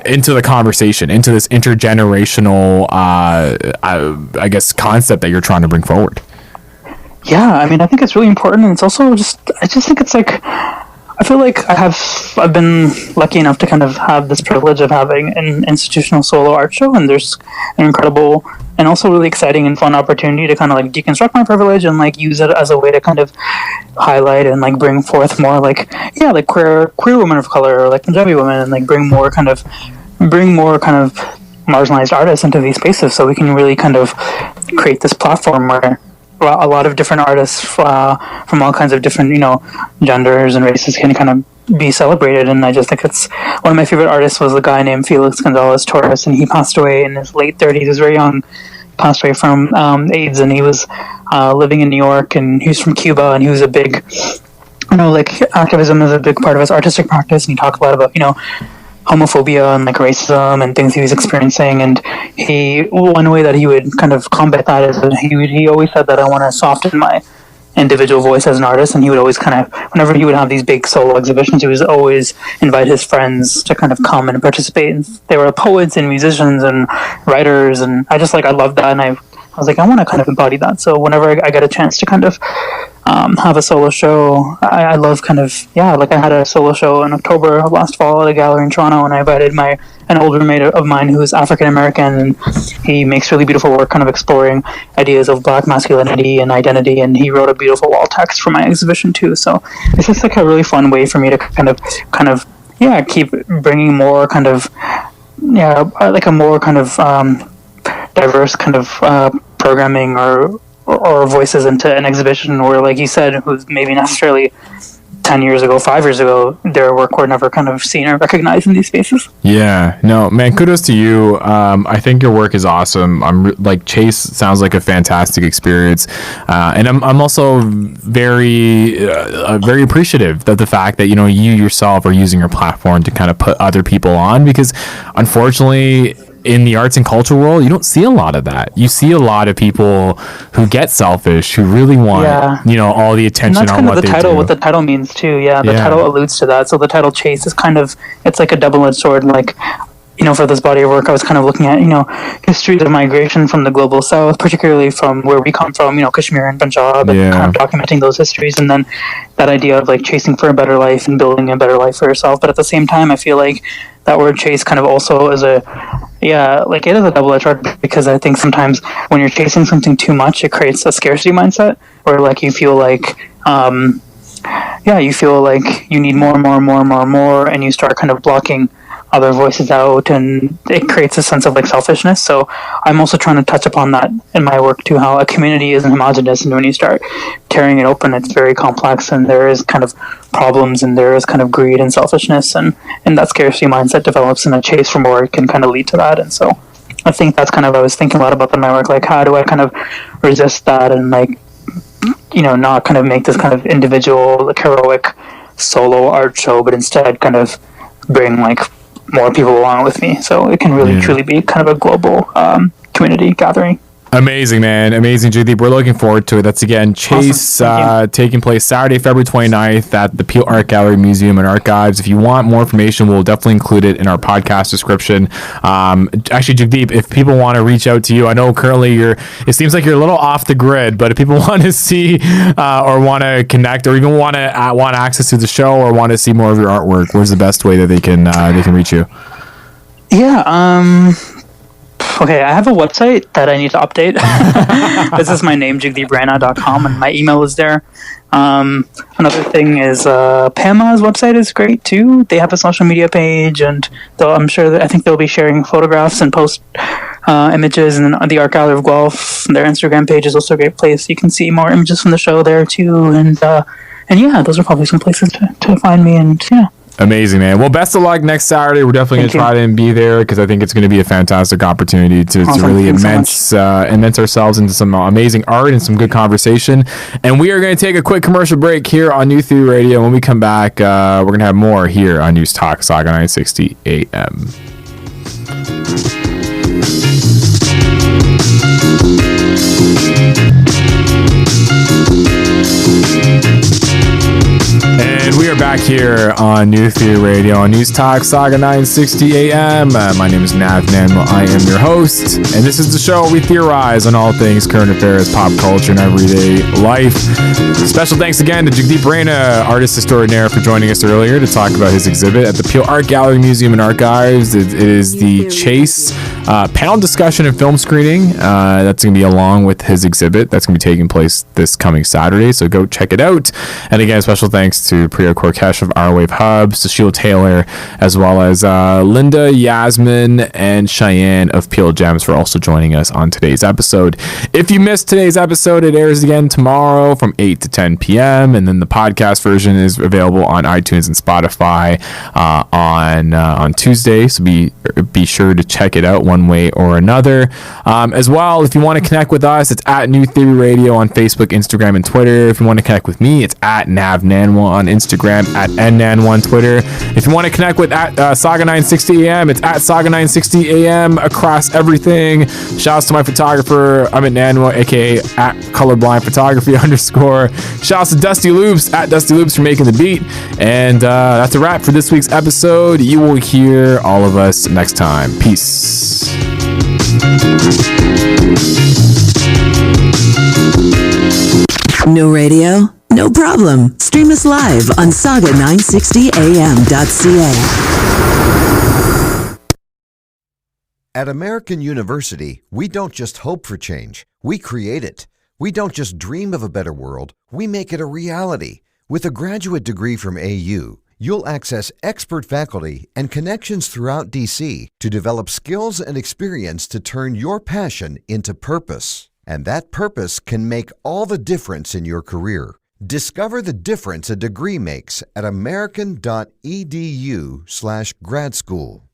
into the conversation, into this intergenerational, I guess, concept that you're trying to bring forward? Yeah, I mean, I think it's really important, and it's also I just think it's like, I feel like I've been lucky enough to kind of have this privilege of having an institutional solo art show, and there's an incredible and also really exciting and fun opportunity to kind of like deconstruct my privilege and like use it as a way to kind of highlight and like bring forth more like queer women of color, or like Punjabi women, and like bring more kind of marginalized artists into these spaces, so we can really kind of create this platform where a lot of different artists from all kinds of different, genders and races can kind of be celebrated. And I just think it's one of my favorite artists was a guy named Felix Gonzalez Torres, and he passed away in his late 30s. He was very young, passed away from AIDS, and he was living in New York, and he was from Cuba, and he was a big, activism is a big part of his artistic practice, and he talked a lot about, homophobia and like racism and things he was experiencing, and one way that he would kind of combat that is that he always said that I want to soften my individual voice as an artist, and he would always kind of, whenever he would have these big solo exhibitions, he would always invite his friends to kind of come and participate, and they were poets and musicians and writers, and I loved that, and I was like, I want to kind of embody that. So whenever I get a chance to kind of have a solo show, I love kind of, like I had a solo show in October of last fall at a gallery in Toronto, and I invited an old roommate of mine who is African American, and he makes really beautiful work kind of exploring ideas of Black masculinity and identity, and he wrote a beautiful wall text for my exhibition too. So it's just like a really fun way for me to kind of keep bringing more kind of like a more kind of diverse kind of programming or voices into an exhibition where, like you said, who's maybe necessarily 10 years ago, 5 years ago, their work were never kind of seen or recognized in these spaces. Yeah, no, man, kudos to you. I think your work is awesome. Chase sounds like a fantastic experience. And I'm also very appreciative that the fact that, you yourself are using your platform to kind of put other people on, because unfortunately, in the arts and culture world, you don't see a lot of that. You see a lot of people who get selfish, who really want, all the attention on what they do. And that's kind of the title, what the title means too. Yeah, the title alludes to that. So the title Chase is kind of, it's like a double-edged sword. Like, for this body of work, I was kind of looking at, histories of migration from the global south, particularly from where we come from, Kashmir and Punjab, and kind of documenting those histories. And then that idea of like chasing for a better life and building a better life for yourself. But at the same time, I feel like that word chase kind of also is it is a double-edged sword, because I think sometimes when you're chasing something too much, it creates a scarcity mindset where like you feel like you need more, and you start kind of blocking other voices out, and it creates a sense of like selfishness. So I'm also trying to touch upon that in my work too, how a community isn't homogenous, and when you start tearing it open, it's very complex, and there is kind of problems, and there is kind of greed and selfishness, and that scarcity mindset develops, and a chase for more can kind of lead to that. And so I think that's kind of, I was thinking a lot about that in my work, like how do I kind of resist that, and like, not kind of make this kind of individual, like heroic solo art show, but instead kind of bring like more people along with me. So it can really truly be kind of a global community gathering. Amazing, man. Amazing, Jagdeep. We're looking forward to it. That's, again, Chase, Awesome. taking place Saturday, February 29th at the Peel Art Gallery Museum and Archives. If you want more information, we'll definitely include it in our podcast description. Actually, Jagdeep, if people want to reach out to you, I know currently it seems like you're a little off the grid, but if people want to see or want to connect or even want access to the show or want to see more of your artwork, where's the best way that they can reach you? Yeah, okay, I have a website that I need to update. This is my name, jagdeepraina.com, and my email is there. Another thing is PAMA's website is great too. They have a social media page, and I think they'll be sharing photographs and post images, and then the Art Gallery of Guelph, their Instagram page is also a great place. You can see more images from the show there too, and yeah, those are probably some places to find me, and yeah. Amazing, man. Well, best of luck next Saturday. We're definitely going to try to be there because I think it's going to be a fantastic opportunity to really immense ourselves into some amazing art and some good conversation. And we are going to take a quick commercial break here on New Theory Radio. When we come back, we're going to have more here on News Talk Saga 960 AM. And we are back here on New Theory Radio on News Talk Saga 960 AM. My name is Nav Nanwa. I am your host, and this is the show where we theorize on all things current affairs, pop culture, and everyday life. Special thanks again to Jagdeep Raina, artist extraordinaire, for joining us earlier to talk about his exhibit at the Peel Art Gallery Museum and Archives. It is the Chase panel discussion and film screening. That's going to be along with his exhibit. That's going to be taking place this coming Saturday, so go check it out. And again, special thanks to Prieeyya Kesh of Our Wave Hub, Sushil Tailor, as well as Linda, Yasmin, and Chian of Peel Gems for also joining us on today's episode. If you missed today's episode, it airs again tomorrow from 8 to 10 p.m. And then the podcast version is available on iTunes and Spotify on Tuesday. So be sure to check it out one way or another. As well, if you want to connect with us, it's at New Theory Radio on Facebook, Instagram, and Twitter. If you want to connect with me, it's at Nav Nanwa on Instagram, at nnanwa on Twitter. If you want to connect with at Saga 960 AM, it's at Saga 960 AM across everything. Shouts to my photographer, I'm at Nanwa, aka at Colorblind Photography _ Shouts to Dusty Loops, at Dusty Loops, for making the beat. And that's a wrap for this week's episode. You will hear all of us next time. Peace. No radio? No problem. Stream us live on saga960am.ca. At American University, we don't just hope for change, we create it. We don't just dream of a better world, we make it a reality. With a graduate degree from AU, you'll access expert faculty and connections throughout DC to develop skills and experience to turn your passion into purpose. And that purpose can make all the difference in your career. Discover the difference a degree makes at american.edu/grad school.